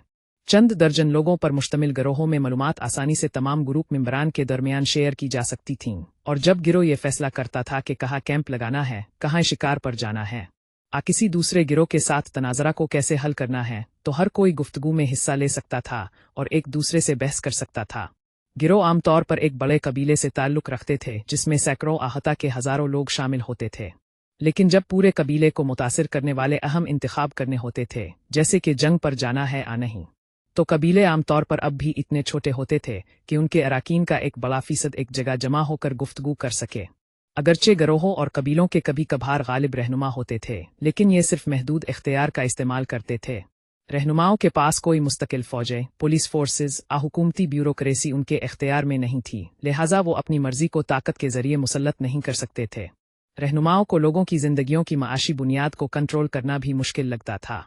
चंद दर्जन लोगों पर मुश्तमिल गिरोहों में मालूमात आसानी से तमाम ग्रुप मेंबरान के दरमियान शेयर की जा सकती थीं, और जब गिरोह ये फैसला करता था कि कहाँ कैंप लगाना है, कहाँ शिकार पर जाना है, किसी दूसरे गिरोह के साथ तनाज़रा को कैसे हल करना है, तो हर कोई गुफ्तगू में हिस्सा ले सकता था और एक दूसरे से बहस कर सकता था। गिरोह आमतौर पर एक बड़े कबीले से ताल्लुक़ रखते थे जिसमें सैकड़ों आहता के हज़ारों लोग शामिल होते थे। लेकिन जब पूरे कबीले को मुतासिर करने वाले अहम इंतखाब करने होते थे, जैसे कि जंग पर जाना है या नहीं, तो कबीले आमतौर पर अब भी इतने छोटे होते थे कि उनके अराकीन का एक बड़ा फीसद एक जगह जमा होकर गुफ्तगू कर सके। अगरचे गिरोहों और कबीलों के कभी कभार गालिब रहनुमा होते थे, लेकिन ये सिर्फ महदूद इख्तियार का इस्तेमाल करते थे। रहनुमाओं के पास कोई मुस्तकिल फौजें, पुलिस फोर्सेस, हुकूमती ब्यूरोक्रेसी उनके इख्तियार में नहीं थी, लिहाजा वो अपनी मर्जी को ताकत के जरिए मुसल्लत नहीं कर सकते थे। रहनुमाओं को लोगों की जिंदगियों की माशी बुनियाद को कंट्रोल करना भी मुश्किल लगता था।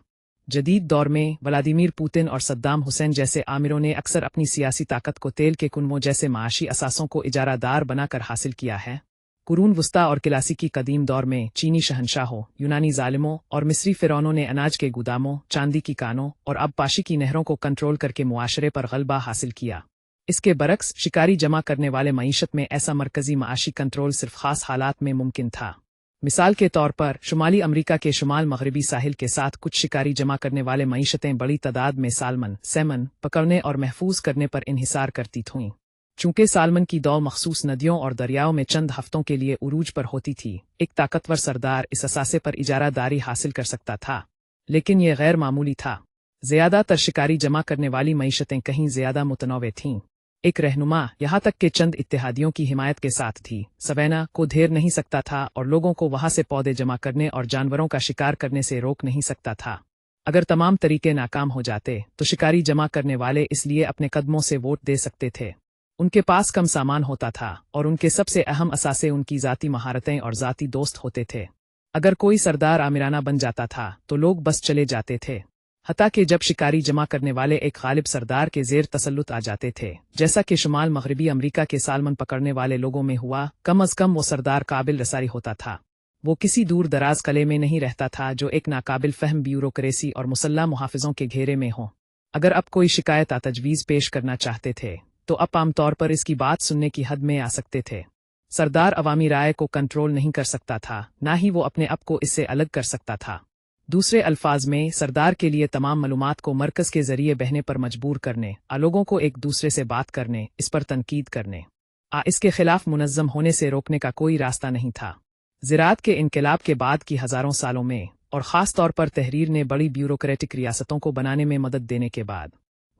जदीद दौर में व्लादिमीर पुतिन और सद्दाम हुसैन जैसे आमिरों ने अक्सर अपनी सियासी ताकत को तेल के कुनवों जैसे माशी असासों को इजारादार बनाकर हासिल किया है। कुरून वस्ता और क्लासिकी कदीम दौर में चीनी शहनशाहों, यूनानी जालिमों और मिस्री फिरौनों ने अनाज के गुदामों, चांदी की कानों और आबपाशी की नहरों को कंट्रोल करके मुआशरे पर गलबा हासिल किया। इसके बरक्स शिकारी जमा करने वाले मईशत में ऐसा मरकजी माशी कंट्रोल सिर्फ खास हालात में मुमकिन था। मिसाल के तौर पर शुमाली अमरीका के शुमाल मगरबी साहिल के साथ कुछ शिकारी जमा करने वाले मईशतें बड़ी तादाद में सालमन, सैमन पकड़ने और महफूज करने पर इन्हिसार करती थीं। चूंकि सालमन की दौड़ मखसूस नदियों और दरियाओं में चंद हफ्तों के लिए उरूज पर होती थी, एक ताकतवर सरदार इस असासे पर इजारादारी हासिल कर सकता था, लेकिन यह गैर मामूली था। ज़्यादातर शिकारी जमा करने वाली मईशतें कहीं ज़्यादा मुतनव्वे थीं। एक रहनुमा, यहाँ तक कि चंद इत्तेहादियों की हिमायत के साथ थी, सवेना को घेर नहीं सकता था और लोगों को वहां से पौधे जमा करने और जानवरों का शिकार करने से रोक नहीं सकता था। अगर तमाम तरीके नाकाम हो जाते तो शिकारी जमा करने वाले इसलिए अपने कदमों से वोट दे सकते थे। उनके पास कम सामान होता था और उनके सबसे अहम असासे उनकी ज़ाती महारतें और ज़ाती दोस्त होते थे। अगर कोई सरदार आमिराना बन जाता था तो लोग बस चले जाते थे, हत्ता कि जब शिकारी जमा करने वाले एक गालिब सरदार के ज़ेर तसल्लुत आ जाते थे, जैसा कि शुमाल मगरबी अमरीका के सालमन पकड़ने वाले लोगों में हुआ, कम अज़ कम वो सरदार काबिल रसाई होता था। वो किसी दूर दराज कले में नहीं रहता था जो एक नाकाबिल फहम ब्यूरोक्रेसी और मुसल्ला मुहाफिजों के घेरे में हो। अगर अब कोई शिकायत तजवीज़ पेश करना चाहते थे तो अब आमतौर पर इसकी बात सुनने की हद में आ सकते थे। सरदार अवामी राय को कंट्रोल नहीं कर सकता था, ना ही वो अपने आप को इससे अलग कर सकता था। दूसरे अल्फाज में, सरदार के लिए तमाम मालूमात को मरकज के जरिए बहने पर मजबूर करने, लोगों को एक दूसरे से बात करने, इस पर तनकीद करने, इसके खिलाफ मुनज़्ज़म होने से रोकने का कोई रास्ता नहीं था। ज़राअत के इनकलाब के बाद की हज़ारों सालों में, और ख़ास तौर पर तहरीर ने बड़ी ब्यूरोक्रेटिक रियासतों को बनाने में मदद देने के बाद,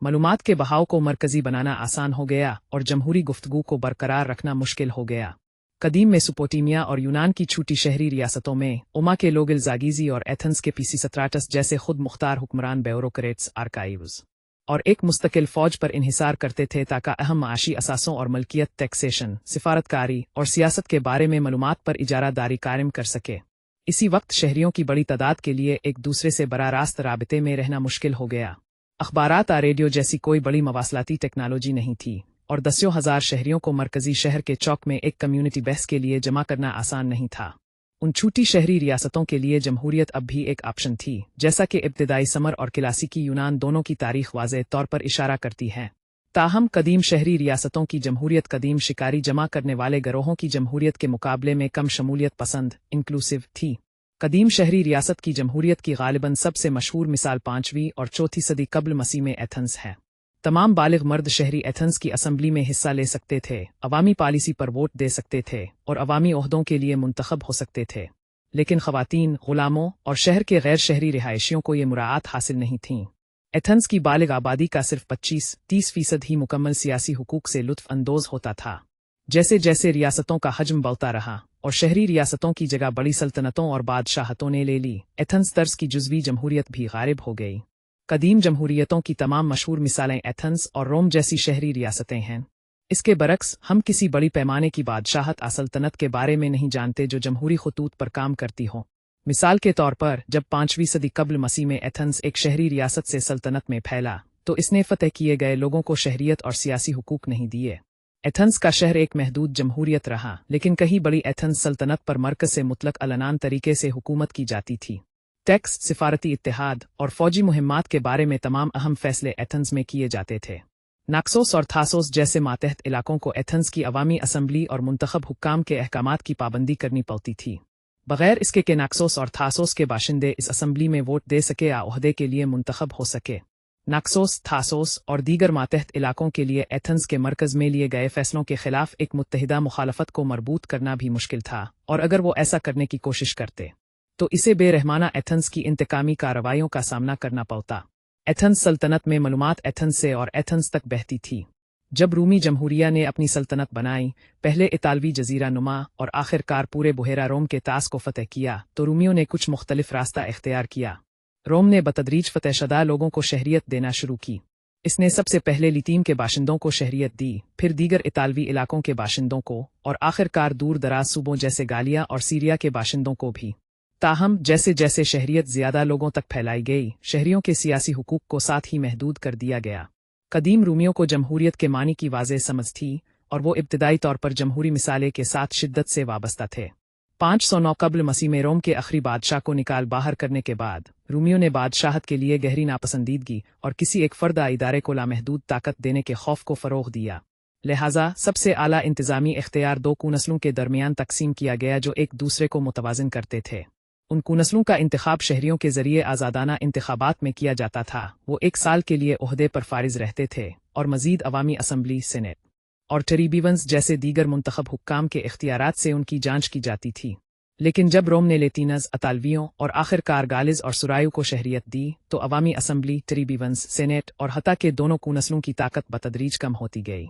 मालूमात के बहाव को मरकजी बनाना आसान हो गया और जमहूरी गुफ्तगू को बरकरार रखना मुश्किल हो गया। कदीम मेसोपोटामिया और यूनान की छोटी शहरी रियासतों में उमा के लोग ज़ागीज़ी और एथेंस के पीसीसत्राटस जैसे खुद मुख्तार हुक्मरान ब्यूरोक्रेट्स, आर्काइव्स और एक मुस्तकिल फ़ौज पर इन्हिसार करते थे ताकि अहम माशी असासों और मलकियत, टैक्सेशन, सिफारतकारी और सियासत के बारे में मालूमात पर इजारादारी कायम कर सके। इसी वक्त शहरियों की बड़ी तादाद के लिए एक दूसरे से बराह रास्त राबते में रहना मुश्किल हो गया। अखबारात रेडियो जैसी कोई बड़ी मवासलाती टेक्नोलॉजी नहीं थी और दसियों हज़ार शहरियों को मरकजी शहर के चौक में एक कम्युनिटी बहस के लिए जमा करना आसान नहीं था। उन छोटी शहरी रियासतों के लिए जमहूरियत अब भी एक ऑप्शन थी, जैसा कि इब्तिदाई समर और क्लासिकी यूनान दोनों की तारीख वाज़ेह तौर पर इशारा करती है। ताहम कदीम शहरी रियासतों की जमहूरियत कदीम शिकारी जमा करने वाले गिरोहों की जमहूरियत के मुकाबले में कम शमूलियत पसंद, इंक्लूसिव थी। कदीम शहरी रियासत की जमहूरियत की गालिबन सबसे मशहूर मिसाल 5वीं और 4थी सदी कब्ल मसीह में एथेंस है। तमाम बालिग मर्द शहरी एथेंस की असम्बली में हिस्सा ले सकते थे, अवामी पॉलिसी पर वोट दे सकते थे और अवामी ओहदों के लिए मुंतखब हो सकते थे। लेकिन ख़वातीन, ग़ुलामों और शहर के गैर शहरी रिहायशियों को ये मुराआत हासिल नहीं थीं। एथेंस की बालिग आबादी का सिर्फ 25-30% ही मुकम्मल सियासी हुकूक से लुत्फ़ अंदोज़ होता था। जैसे जैसे रियासतों का हजम बढ़ता रहा और शहरी रियासतों की जगह बड़ी सल्तनतों और बादशाहतों ने ले ली, एथेंस तर्ज की जुज़वी जमहूरियत भी गायब हो गई। कदीम जमहूरियतों की तमाम मशहूर मिसालें एथेंस और रोम जैसी शहरी रियासतें हैं। इसके बरक्स, हम किसी बड़ी पैमाने की बादशाहत सल्तनत के बारे में नहीं जानते जो जमहूरी खतूत पर काम करती हो। मिसाल के तौर पर, जब 5वीं सदी कब्ल मसीह में एथेंस एक शहरी रियासत से सल्तनत में फैला, तो इसने फतह किए गए लोगों को शहरियत और सियासी हुकूक नहीं दिए। एथेंस का शहर एक महदूद जमहूरियत रहा, लेकिन कहीं बड़ी एथेंस सल्तनत पर मरकज से मुतलक अलनान तरीके से हुकूमत की जाती थी। टैक्स, सिफारती इत्तेहाद और फौजी मुहिम्मात के बारे में तमाम अहम फैसले एथेंस में किए जाते थे। नाक्सोस और थासोस जैसे मातहत इलाकों को एथेंस की अवामी असम्बली और मुंतखब हुक्काम के अहकामात की पाबंदी करनी पड़ती थी। बगैर इसके कि नाक्सोस और थासोस के बाशिंदे इस असम्बली में वोट दे सके या ओहदे के लिए मुंतखब हो सके। नाक्सोस, थासोस और दीगर मातहत इलाकों के लिए एथेंस के मरकज में लिए गए फैसलों के खिलाफ एक मुत्तहिदा मुखालफत को मरबूत करना भी मुश्किल था, और अगर वो ऐसा करने की कोशिश करते तो इसे बेरहमाना एथेंस की इंतकामी कार्रवाइयों का सामना करना पड़ता। एथेंस सल्तनत में मालूमात एथेंस से और एथेंस तक बहती थी। जब रूमी जमहूरिया ने अपनी सल्तनत बनाई, पहले इतालवी जजीरा नुमा और आखिरकार पूरे बुहेरा रोम के तास को फतह किया, तो रूमियों ने कुछ मुख्तलिफ रास्ता इख्तियार किया। रोम ने बतदरीज फतहशदा लोगों को शहरियत देना शुरू की। इसने सबसे पहले लितीम के बाशिंदों को शहरियत दी, फिर दीगर इतालवी इलाकों के बाशिंदों को, और आखिरकार दूर दराज सूबों जैसे गालिया और सीरिया के बाशिंदों को भी। ताहम जैसे जैसे शहरियत ज्यादा लोगों तक फैलाई गई, शहरियों के सियासी हुकूक को साथ ही महदूद कर दिया गया। कदीम रूमियों को जमहूरियत के मानी की वाज़ेह समझ थी, और वो इब्तदाई तौर पर जमहूरी मिसाले के साथ शिद्दत से वाबस्ता थे। 509 कब्ल मसीह में रोम के आखिरी बादशाह को निकाल बाहर करने के बाद रूमियों ने बादशाहत के लिए गहरी नापसंदीदगी और किसी एक फर्दा इदारे को लामहदूद ताकत देने के खौफ को फ़रोग़ दिया। लिहाजा सबसे आला इंतज़ामी इख्तियार दो कुनस्लों के दरमियान तकसीम किया गया जो एक दूसरे को मुतवाज़िन करते थे। उन कुनस्लों का इंतखाब शहरियों के ज़रिए आज़ादाना इंतखाबात में किया जाता था। वो 1 साल के लिए ओहदे पर फारिज रहते थे, और मज़ीद अवामी असम्बली, सेनेट और ट्रिब्यूनल्स जैसे दीगर मुंतखब हुक्काम के इख्तियारात से उनकी जांच की जाती थी। लेकिन जब रोम ने लेतीनज़, अतालवियों और आखिरकार गालिज़ और सुरायू को शहरियत दी, तो अवामी असम्बली, ट्रिब्यूनल्स, सेनेट और हत्ता के दोनों कुनस्लों की ताकत बतदरीज कम होती गई।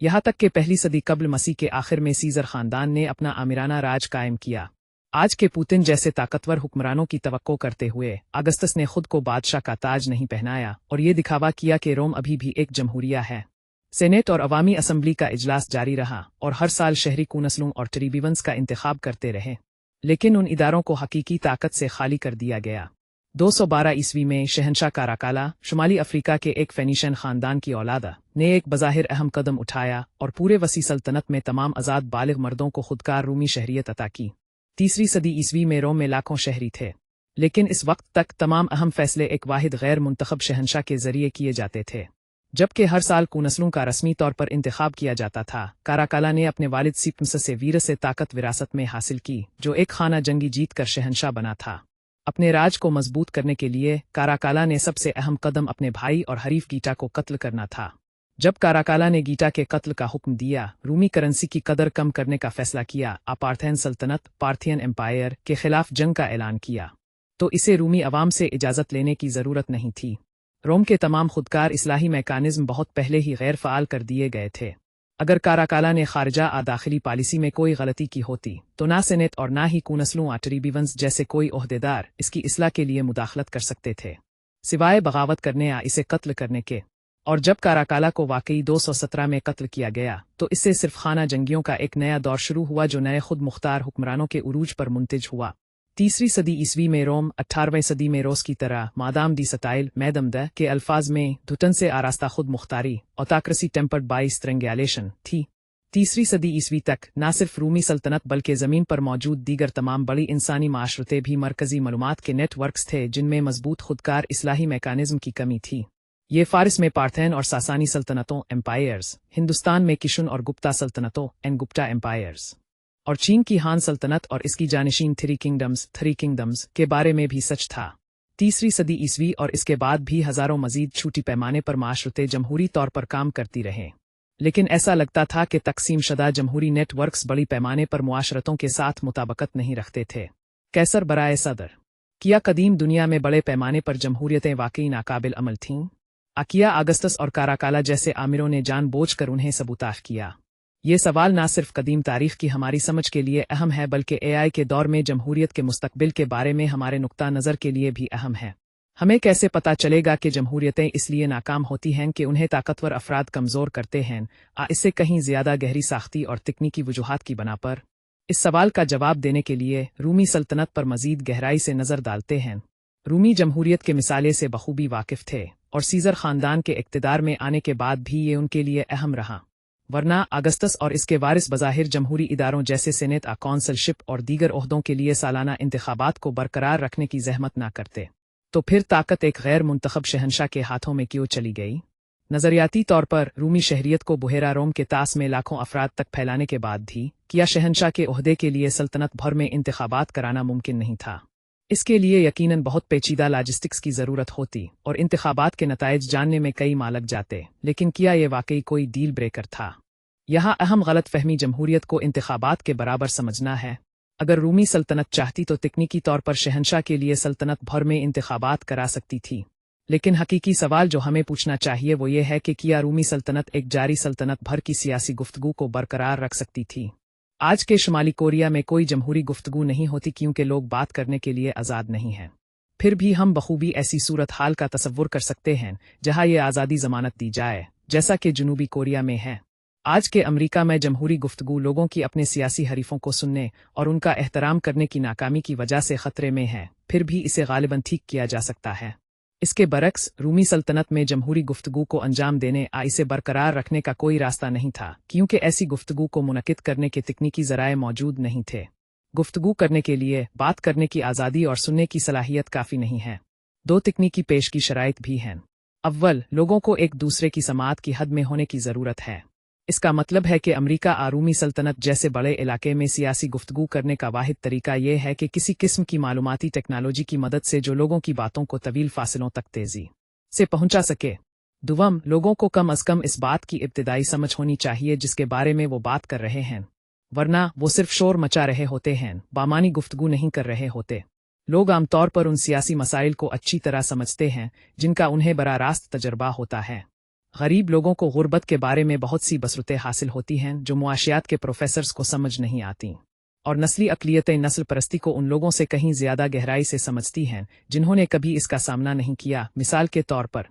यहाँ तक कि पहली सदी कब्ल मसीह के आखिर में सीज़र ख़ानदान ने अपना आमिराना राज कायम किया। आज के पुतिन जैसे ताकतवर हुक्मरानों की तवक्को करते हुए अगस्तस ने खुद को बादशाह का ताज नहीं पहनाया और ये दिखावा किया कि रोम अभी भी एक जमहूरिया है। सेनेट और अवामी असम्बली का इजलास जारी रहा, और हर साल शहरी कुनस्लों और ट्रिब्यूनल्स का इंतखाब करते रहे, लेकिन उन इदारों को हकीकी ताकत से खाली कर दिया गया। 212 ईस्वी में शहनशाह काराकाला, शुमाली अफ्रीका के एक फेनिशियन खानदान की औलादा, ने एक बज़ाहिर अहम कदम उठाया और पूरे वसी सल्तनत में तमाम आज़ाद बालिग मर्दों को खुदकार रूमी शहरियत अता की। 3वीं सदी ईस्वी में रोम में लाखों शहरी थे, लेकिन इस वक्त तक तमाम अहम फैसले एक वाहिद गैर मुंतखब शहनशाह के जरिए किए जाते थे, जबकि हर साल कुनस्लों का रस्मी तौर पर इंतखाब किया जाता था। काराकाला ने अपने वालिद सिप्मस से वीर से ताकत विरासत में हासिल की, जो एक खाना जंगी जीत कर शहनशाह बना था। अपने राज को मजबूत करने के लिए काराकाला ने सबसे अहम कदम अपने भाई और हरीफ गीटा को कत्ल करना था। जब काराकाला ने गीटा के कत्ल का हुक्म दिया, रूमी करेंसी की कदर कम करने का फैसला किया, पार्थेन सल्तनत, पार्थियन एम्पायर के खिलाफ जंग का ऐलान किया, तो इसे रूमी अवाम से इजाज़त लेने की ज़रूरत नहीं थी। रोम के तमाम खुदकार इस्लाही मैकानिज़्म बहुत पहले ही गैर फ़ाल कर दिए गए थे। अगर काराकाला ने खारजा आ दाखिली पॉलिसी में कोई गलती की होती, तो ना सेनेट और ना ही कुनस्लों आ ट्रिब्यूनल्स जैसे कोई ओहदेदार इसकी इस्लाह के लिए मुदाखलत कर सकते थे, सिवाय बगावत करने या इसे कत्ल करने के। और जब काराकाला को वाकई 217 में कत्ल किया गया, तो इससे सिर्फ खाना जंगियों का एक नया दौर शुरू हुआ जो नए खुद मुख्तार हुक्मरानों के उरूज पर मुंतज हुआ। 3वीं सदी ईस्वी में रोम 18वीं सदी में रोस की तरह मादाम दी सटाइल मैदमद के अल्फाज में धुटन से आरास्ता खुद मुख्तारी ऑटोक्रेसी टेम्पर्ड बाई स्ट्रेंगुलेशन थी। 3वीं सदी ईस्वी तक न सिर्फ रूमी सल्तनत बल्कि ज़मीन पर मौजूद दीगर तमाम बड़ी इंसानी माशरतें भी मरकजी मालूमात के नेटवर्क्स थे जिनमें मजबूत खुदकार इस्लाही मैकानिज़्म की कमी थी। ये फारिस में पार्थेन और सासानी सल्तनतों एम्पायर्स, हिंदुस्तान में किशुन और गुप्ता सल्तनतों एंड गुप्ता एम्पायर्स, और चीन की हान सल्तनत और इसकी जानशीन थ्री किंगडम्स के बारे में भी सच था। 3वीं सदी ईस्वी और इसके बाद भी हज़ारों मजीद छोटी पैमाने पर माशरतें जमहूरी तौर पर काम करती रहे, लेकिन ऐसा लगता था कि तकसीम शुदा जमहूरी नेटवर्क्स बड़ी पैमाने पर मुआशरतों के साथ मुताबकत नहीं रखते थे। कैसर बराए सदर, क्या कदीम दुनिया में बड़े पैमाने पर जमहूरियतें वाकई नाकाबिल अमल थीं? आकिया, अगस्तस और काराकाला जैसे आमिरों ने जानबूझकर उन्हें सबूताश किया। ये सवाल ना सिर्फ कदीम तारीख की हमारी समझ के लिए अहम है, बल्कि एआई के दौर में जमहूरियत के मुस्तकबिल के बारे में हमारे नुक्ता नज़र के लिए भी अहम है। हमें कैसे पता चलेगा कि जमहूरियतें इसलिए नाकाम होती हैं कि उन्हें ताकतवर अफराद कमज़ोर करते हैं, इससे कहीं ज़्यादा गहरी साख्ती और तकनीकी वजूहात की बना पर? इस सवाल का जवाब देने के लिए रूमी सल्तनत पर मज़ीद गहराई से नज़र डालते हैं। रूमी जमहूरियत के मिसाले से बखूबी वाकिफ़ थे, और सीज़र ख़ानदान के इक़्तिदार में आने के बाद भी ये उनके लिए अहम रहा, वरना अगस्तस और इसके वारिस बज़ाहिर जमहूरी इदारों जैसे सेनेट, कौंसलशिप और दीगर ओहदों के लिए सालाना इंतखाबात को बरकरार रखने की जहमत ना करते। तो फिर ताकत एक गैर मुंतखब शहनशाह के हाथों में क्यों चली गई? नजरियाती तौर पर रूमी शहरियत को बुहेरा रोम के तास में लाखों अफराद तक फैलाने के बाद भी किया शहंशाह के ओहदे के लिए सल्तनत भर में इंतखाबात कराना मुमकिन नहीं था। इसके लिए यकीनन बहुत पेचीदा लॉजिस्टिक्स की ज़रूरत होती और इंतखाबात के नताइज जानने में कई माह लग जाते, लेकिन क्या ये वाकई कोई डील ब्रेकर था? यहाँ अहम गलत फहमी जमहूरियत को इंतखाबात के बराबर समझना है। अगर रूमी सल्तनत चाहती तो तकनीकी तौर पर शहंशाह के लिए सल्तनत भर में इंतखाबात करा सकती थी, लेकिन हकीकी सवाल जो हमें पूछना चाहिए वो ये है कि क्या रूमी सल्तनत एक जारी सल्तनत भर की सियासी गुफ्तगू को बरकरार रख सकती थी? आज के शुमाली कोरिया में कोई जमहूरी गुफ्तगू नहीं होती क्योंकि लोग बात करने के लिए आज़ाद नहीं हैं। फिर भी हम बखूबी ऐसी सूरत हाल का तसव्वुर कर सकते हैं जहां ये आज़ादी ज़मानत दी जाए, जैसा कि जनूबी कोरिया में है। आज के अमरीका में जमहूरी गुफ्तगू लोगों की अपने सियासी हरीफों को सुनने और उनका एहतराम करने की नाकामी की वजह से खतरे में है, फिर भी इसे गालिबन ठीक किया जा सकता है। इसके बरक्स रूमी सल्तनत में जमहूरी गुफ्तगू को अंजाम देने इसे बरकरार रखने का कोई रास्ता नहीं था, क्योंकि ऐसी गुफ्तगू को मुनक़िद करने के तकनीकी ज़राए मौजूद नहीं थे। गुफ्तगू करने के लिए बात करने की आज़ादी और सुनने की सलाहियत काफ़ी नहीं है। दो तकनीकी पेश की शराइत भी हैं। अव्वल, लोगों को एक दूसरे की समाअत की हद में होने की ज़रूरत है। इसका मतलब है कि अमरीका रूमी सल्तनत जैसे बड़े इलाके में सियासी गुफ्तगू करने का वाहिद तरीका यह है कि किसी किस्म की मालूमाती टेक्नोलॉजी की मदद से जो लोगों की बातों को तवील फासलों तक तेज़ी से पहुंचा सके। दुवम, लोगों को कम अज़ कम इस बात की इब्तिदाई समझ होनी चाहिए जिसके बारे में वो बात कर रहे हैं, वरना वो सिर्फ शोर मचा रहे होते हैं, बामानी गुफ्तगू नहीं कर रहे होते। लोग आमतौर पर उन सियासी मसाइल को अच्छी तरह समझते हैं जिनका उन्हें बराह रास्त तजर्बा होता है। गरीब लोगों को गुर्बत के बारे में बहुत सी बसरतें हासिल होती हैं जो मुआशियात के प्रोफेसर्स को समझ नहीं आती, और नस्ली अक़लियतें नस्ल परस्ती को उन लोगों से कहीं ज़्यादा गहराई से समझती हैं जिन्होंने कभी इसका सामना नहीं किया। मिसाल के तौर पर,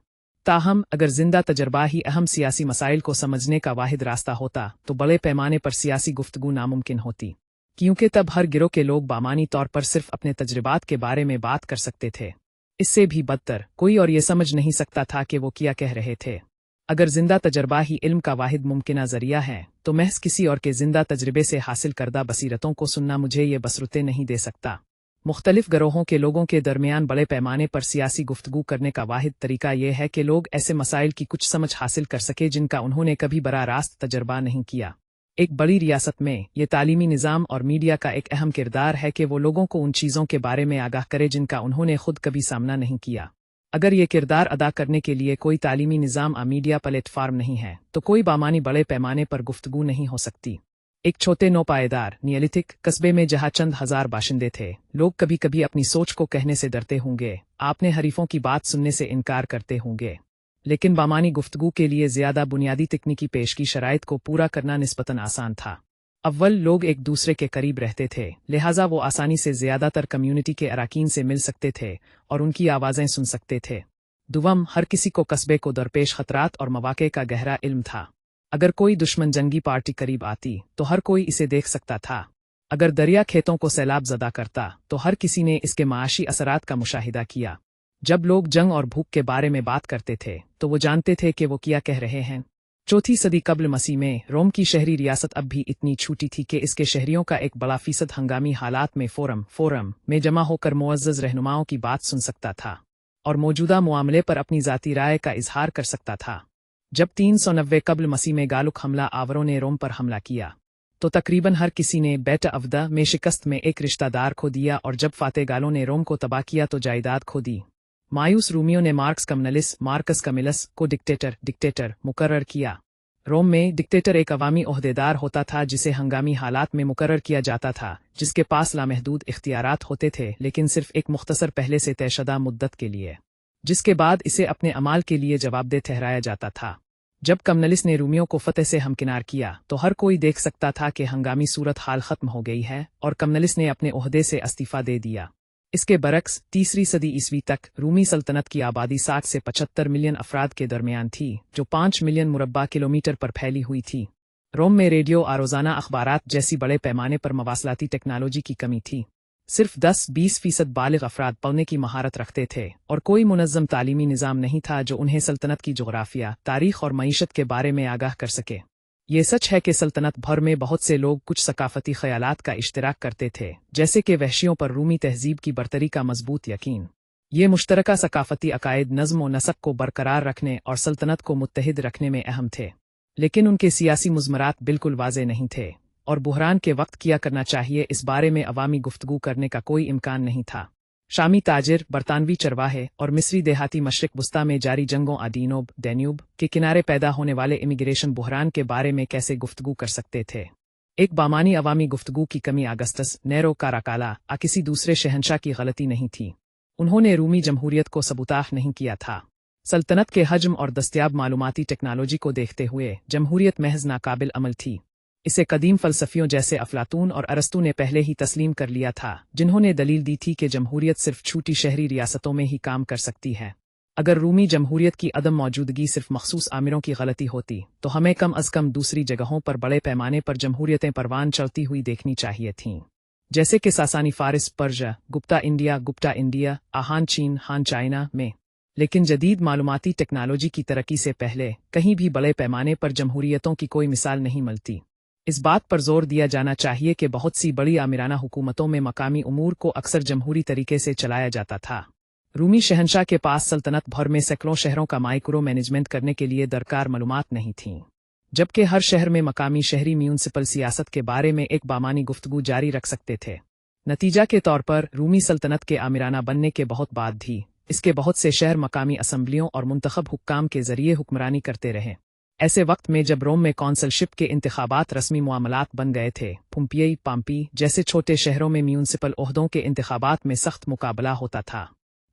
ताहम अगर जिंदा तजर्बा ही अहम सियासी मसाइल को समझने का वाहिद रास्ता होता तो बड़े पैमाने पर सियासी गुफ्तगू नामुमकिन होती, क्योंकि तब हर गिरोह के लोग बामानी तौर पर सिर्फ अपने तजर्बात के बारे में बात कर सकते थे। इससे भी बदतर, कोई और ये समझ नहीं सकता था कि वो क्या कह रहे थे। अगर जिंदा तजर्बा ही इल्म का वाहिद मुमकिना ज़रिया है तो महज किसी और के जिंदा तजर्बे से हासिल करदा बसीरतों को सुनना मुझे ये बसरतें नहीं दे सकता। मुख्तलिफ गरोहों के लोगों के दरमियान बड़े पैमाने पर सियासी गुफ्तगू करने का वाहिद तरीका यह है कि लोग ऐसे मसाइल की कुछ समझ हासिल कर सके जिनका उन्होंने कभी बराह रास्त तजर्बा नहीं किया। एक बड़ी रियासत में ये तालीमी निज़ाम और मीडिया का एक अहम किरदार है कि वो लोगों को उन चीज़ों के बारे में आगाह करे जिनका उन्होंने खुद कभी सामना नहीं किया। अगर ये किरदार अदा करने के लिए कोई तालीमी निज़ाम मीडिया प्लेटफार्म नहीं है तो कोई बामानी बड़े पैमाने पर गुफ्तगू नहीं हो सकती। एक छोटे नौपायदार नियोलिथिक कस्बे में जहाँ चंद हज़ार बाशिंदे थे, लोग कभी कभी अपनी सोच को कहने से डरते होंगे, आपने हरीफों की बात सुनने से इनकार करते होंगे, लेकिन बामानी गुफ्तगू के लिए ज़्यादा बुनियादी तकनीकी पेश की शराइत को पूरा करना निस्बतन आसान था। अव्वल, लोग एक दूसरे के करीब रहते थे, लिहाजा वो आसानी से ज़्यादातर कम्यूनिटी के अराकीन से मिल सकते थे और उनकी आवाज़ें सुन सकते थे। दुवम, हर किसी को कस्बे को दरपेश खतरात और मवाक़े का गहरा इल्म था। अगर कोई दुश्मन जंगी पार्टी करीब आती तो हर कोई इसे देख सकता था। अगर दरिया खेतों को सैलाब ज़दा करता तो हर किसी ने इसके माशी असरात का मुशाहिदा किया। जब लोग जंग और भूख के बारे में बात करते थे तो वो जानते थे कि वो क्या कह रहे हैं। चौथी सदी कब्ल मसीह में रोम की शहरी रियासत अब भी इतनी छूटी थी कि इसके शहरियों का एक बड़ा फीसद हंगामी हालात में फोरम में जमा होकर मुअज़्ज़ज़ रहनुमाओं की बात सुन सकता था और मौजूदा मामले पर अपनी ज़ाती राय का इजहार कर सकता था। जब 390 कब्ल मसीह में गालुक हमला आवरों ने रोम पर हमला किया तो तकरीबन हर किसी ने बैट अवदा में शिकस्त में एक रिश्तेदार खो दिया, और जब फाते गालों ने रोम को तबाह किया तो जायदाद खो दी। मायूस रूमियों ने मार्कस कमिलस को डिक्टेटर मुकर्रर किया। रोम में डिक्टेटर एक अवामी ओहदेदार होता था जिसे हंगामी हालात में मुकर्रर किया जाता था, जिसके पास लामहदूद इख्तियारात होते थे लेकिन सिर्फ एक मुख्तसर पहले से तयशुदा मुद्दत के लिए, जिसके बाद इसे अपने अमाल के लिए जवाबदेह ठहराया जाता था। जब कमनलिस ने रूमियों को फतेह से हमकिनार किया तो हर कोई देख सकता था कि हंगामी सूरत हाल खत्म हो गई है और कमनलिस ने अपने ओहदे से इस्तीफा दे दिया। इसके बरक्स तीसरी सदी ईस्वी तक रूमी सल्तनत की आबादी 60 से 75 मिलियन अफराद के दरमियान थी, जो 5 मिलियन मुरब्बा किलोमीटर पर फैली हुई थी। रोम में रेडियो और रोज़ाना अखबारात जैसी बड़े पैमाने पर मवासलाती टेक्नोलॉजी की कमी थी। सिर्फ 10-20% बालिग अफराद पढ़ने की महारत रखते थे और कोई मुनज़्ज़म तालीमी निज़ाम नहीं था जो उन्हें सल्तनत की जोग्राफिया, तारीख़ और मईशत के बारे में आगाह कर सके। ये सच है कि सल्तनत भर में बहुत से लोग कुछ सकाफती ख़यालात का इश्तिराक करते थे, जैसे कि वहशियों पर रूमी तहज़ीब की बरतरी का मजबूत यकीन, ये मुश्तरका सकाफती अकायद नज़्म व नसक को बरकरार रखने और सल्तनत को मुत्तहिद रखने में अहम थे, लेकिन उनके सियासी मुज़मरात बिल्कुल वाज़े नहीं थे और बुहरान के वक्त किया करना चाहिए इस बारे में अवामी गुफ्तगू करने का कोई इम्कान नहीं था। शामी ताजिर, बरतानवी चरवाहे और मिस्री देहाती मशरिक वस्ता में जारी जंगों आदीनोब डैन्यूब के किनारे पैदा होने वाले इमिग्रेशन बुहरान के बारे में कैसे गुफ्तगू कर सकते थे। एक बामानी अवामी गुफ्तगू की कमी अगस्तस नेरो काराकाला किसी दूसरे शहंशाह की गलती नहीं थी। उन्होंने रूमी जमहूरियत को सबूताह नहीं किया था। सल्तनत के हजम और दस्तयाब मालूमाती टेक्नोलॉजी को देखते हुए जमहूरियत महज नाकाबिल अमल थी। इसे कदीम फ़लसफ़ियों जैसे अफलातून और अरस्तू ने पहले ही तस्लीम कर लिया था, जिन्होंने दलील दी थी कि जमहूरियत सिर्फ छोटी शहरी रियासतों में ही काम कर सकती है। अगर रूमी जमहूरियत की अदम मौजूदगी सिर्फ मखसूस आमिरों की गलती होती तो हमें कम अज़ कम दूसरी जगहों पर बड़े पैमाने पर जमहूरियतें परवान चलती हुई देखनी चाहिए थीं, जैसे कि सासानी फ़ारिस, पर्जा, गुप्ता इंडिया, आहान चीन, हान चाइना में। लेकिन जदीद मालूमाती टेक्नोलॉजी की तरक्की से पहले कहीं भी बड़े पैमाने पर जमहूरियतों की कोई मिसाल नहीं मिलती। इस बात पर जोर दिया जाना चाहिए कि बहुत सी बड़ी आमिराना हुकूमतों में मकामी उमूर को अक्सर जमहूरी तरीके से चलाया जाता था। रूमी शहंशाह के पास सल्तनत भर में सैकड़ों शहरों का माइक्रो मैनेजमेंट करने के लिए दरकार मालूमात नहीं थीं, जबकि हर शहर में मकामी शहरी म्यूनसिपल सियासत के बारे में एक बामानी गुफ्तगू जारी रख सकते थे। नतीजा के तौर पर रूमी सल्तनत के आमिराना बनने के बहुत बाद भी इसके बहुत से शहर मकामी असम्बलियों और मुंतखब हुक्काम के जरिए हुक्मरानी करते रहे। ऐसे वक्त में जब रोम में कौंसलशिप के इंतखाबात रस्मी मामलात बन गए थे, पुम्पियई पाम्पी जैसे छोटे शहरों में म्यूनसिपल ओहदों के इंतखाबात में सख्त मुकाबला होता था।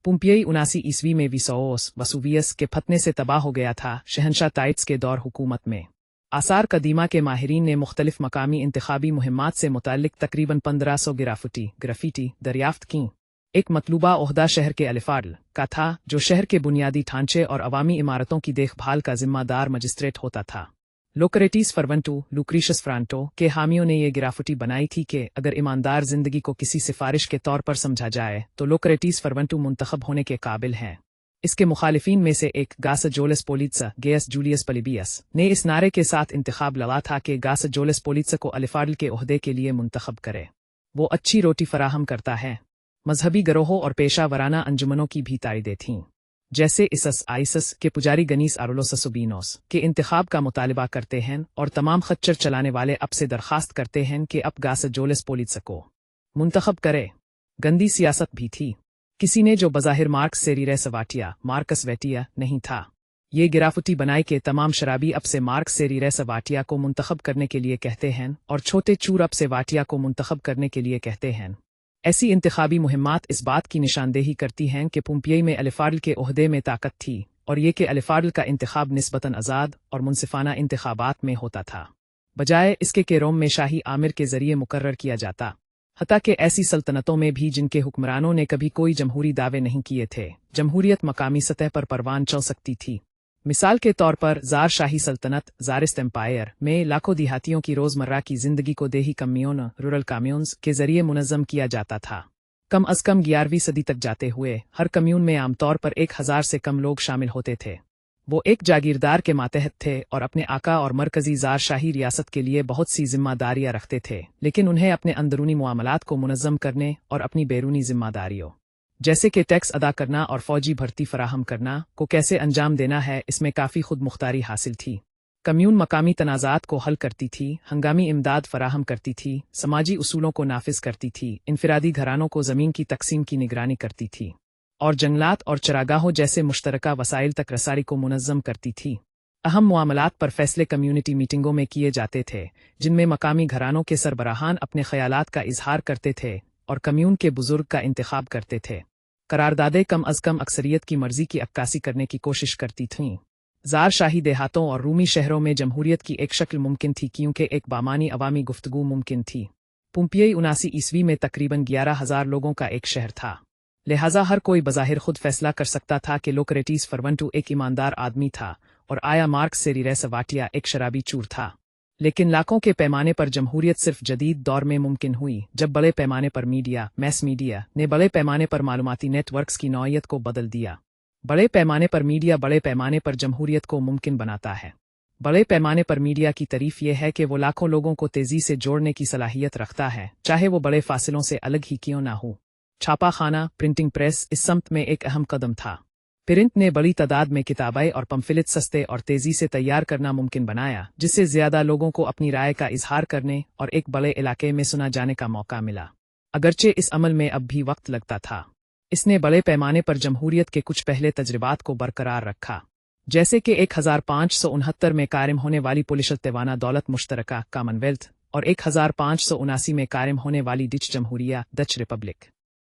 पुम्पियई 79 ईस्वी में विसोस वसुवियस के फतने से तबाह हो गया था। शहंशाह टाइट्स के दौर हुकूमत में आसार कदीमा के माहिरीन ने मुख्तलिफ मकामी इंतखाबी मुहिम्मात से मुताल्लिक तकरीबन 1500 ग्राफिटी दरियाफ्त की। एक मतलूबा ओहदा शहर के अलिफाडल का था, जो शहर के बुनियादी ढांचे और अवामी इमारतों की देखभाल का जिम्मेदार मजिस्ट्रेट होता था। लोकरेटिस फर्वंटू लुक्रीशस फ्रांटो के हामियों ने यह ग्राफिटी बनाई थी कि अगर ईमानदार जिंदगी को किसी सिफारिश के तौर पर समझा जाए तो लोकरेटिस फर्वंटू मुंतखब होने के काबिल हैं। इसके मुखालिफिन में से एक गास जोलेस पोलित्सा गेस जूलियस पलिबियस ने इस नारे के साथ इंतखाब लड़ा था कि गास जोलेस पोलित्सा को अलिफाडल के ओहदे के लिए मुंतखब करे। वो अच्छी रोटी फराहम करता है। मजहबी गरोहों और पेशा वराना अंजुमनों की भी तारीदें थीं, जैसे इसस आइसस के पुजारी गनीस आरोलोससुबीनोस के इंतखाब का मुतालबा करते हैं और तमाम खच्चर चलाने वाले अब से दरखास्त करते हैं कि अब गास जोलेस पोलित्सा को मुंतखब करे। गंदी सियासत भी थी। किसी ने जो बज़ाहिर मार्क्स सेरीरे सवाटिया मार्कस वेटिया नहीं था। ये गिराफुटी बनाई के तमाम शराबी अब से मार्क्स सेरीरे सवाटिया को मुंतखब करने के लिए कहते हैं और छोटे चूर अब से वाटिया को मुंतखब करने के लिए कहते हैं। ऐसी इंतखाबी मुहिम्मात इस बात की निशानदेही करती हैं कि पुम्पियई में अलिफाडल के ओहदे में ताकत थी और ये कि अलिफाडल का इंतखाब निस्बतन आज़ाद और मुनसिफाना इंतखाबात में होता था, बजाय इसके कि रोम में शाही आमिर के जरिए मुकर्रर किया जाता। हत्ता कि ऐसी सल्तनतों में भी जिनके हुक्मरानों ने कभी कोई जमहूरी दावे नहीं किए थे, जमहूरियत मकामी सतह पर परवान चल सकती थी। मिसाल के तौर पर ज़ार शाही सल्तनत ज़ारिस्ट एम्पायर में लाखों देहातियों की रोज़मर्रा की ज़िंदगी को देही कम्यून रूरल कम्यून्स के ज़रिए मुनज़्ज़म किया जाता था। कम अज़ कम 11वीं सदी तक जाते हुए हर कम्यून में आमतौर पर 1000 से कम लोग शामिल होते थे। वो एक जागीरदार के मातहत थे और अपने आका और मरकज़ी ज़ार शाही रियासत के लिए बहुत सी जिम्मेदारियाँ रखते थे, लेकिन उन्हें अपने अंदरूनी मामलात को मुनज़्ज़म करने और अपनी बैरूनी जिम्मेदारियों जैसे कि टैक्स अदा करना और फौजी भर्ती फराहम करना को कैसे अंजाम देना है, इसमें काफ़ी खुद मुख्तारी हासिल थी। कम्यून मकामी तनाज़ात को हल करती थी, हंगामी इमदाद फराहम करती थी, समाजी उसूलों को नाफिज करती थी, इनफरादी घरानों को ज़मीन की तकसीम की निगरानी करती थी और जंगलात और चरागाहों जैसे मुश्तरका वसाइल तक रसारी को मुनज़्ज़म करती थी। अहम मामलात पर फैसले कम्यूनिटी मीटिंगों में किए जाते थे, जिनमें मकामी घरानों के सरबराहान अपने ख्यालात का इजहार करते थे और कम्यून के बुजुर्ग का इंतखाब करते थे। करारदादें कम अज़ कम अक्सरियत की मर्जी की अक्कासी करने की कोशिश करती थीं। ज़ार शाही देहातों और रूमी शहरों में जमहूरियत की एक शक्ल मुमकिन थी क्योंकि एक बामानी अवामी गुफ्तगू मुमकिन थी। पुम्पियई 79 ईस्वी में तकरीबन 11,000 लोगों का एक शहर था, लिहाजा हर कोई बज़ाहिर खुद फैसला कर सकता था कि लोकरेटिस फर्वंटू एक ईमानदार आदमी था और आया मार्क्स सेरीरे सवाटिया एक शराबी चूर था। लेकिन लाखों के पैमाने पर जमहूरियत सिर्फ जदीद दौर में मुमकिन हुई जब बड़े पैमाने पर मैस मीडिया ने बड़े पैमाने पर मालूमाती नेटवर्क्स की नौइयत को बदल दिया। बड़े पैमाने पर मीडिया बड़े पैमाने पर जमहूरियत को मुमकिन बनाता है। बड़े पैमाने पर मीडिया की तारीफ यह है कि वो लाखों लोगों को तेजी से जोड़ने की सलाहियत रखता है, चाहे वो बड़े फासलों से अलग ही क्यों ना हो। छापा खाना, प्रिंटिंग प्रेस इस समत में एक अहम कदम था। प्रिंट ने बड़ी तादाद में किताबें और पम्फलेट सस्ते और तेजी से तैयार करना मुमकिन बनाया, जिससे ज्यादा लोगों को अपनी राय का इजहार करने और एक बड़े इलाके में सुना जाने का मौका मिला। अगरचे इस अमल में अब भी वक्त लगता था, इसने बड़े पैमाने पर जमहूरियत के कुछ पहले तजुर्बात को बरकरार रखा, जैसे कि 1569 में कायम होने वाली पुलिशतवाना दौलत मुश्तरका कॉमनवेल्थ और 1579 में कायम होने वाली डच जमहूरिया डच रिपब्लिक।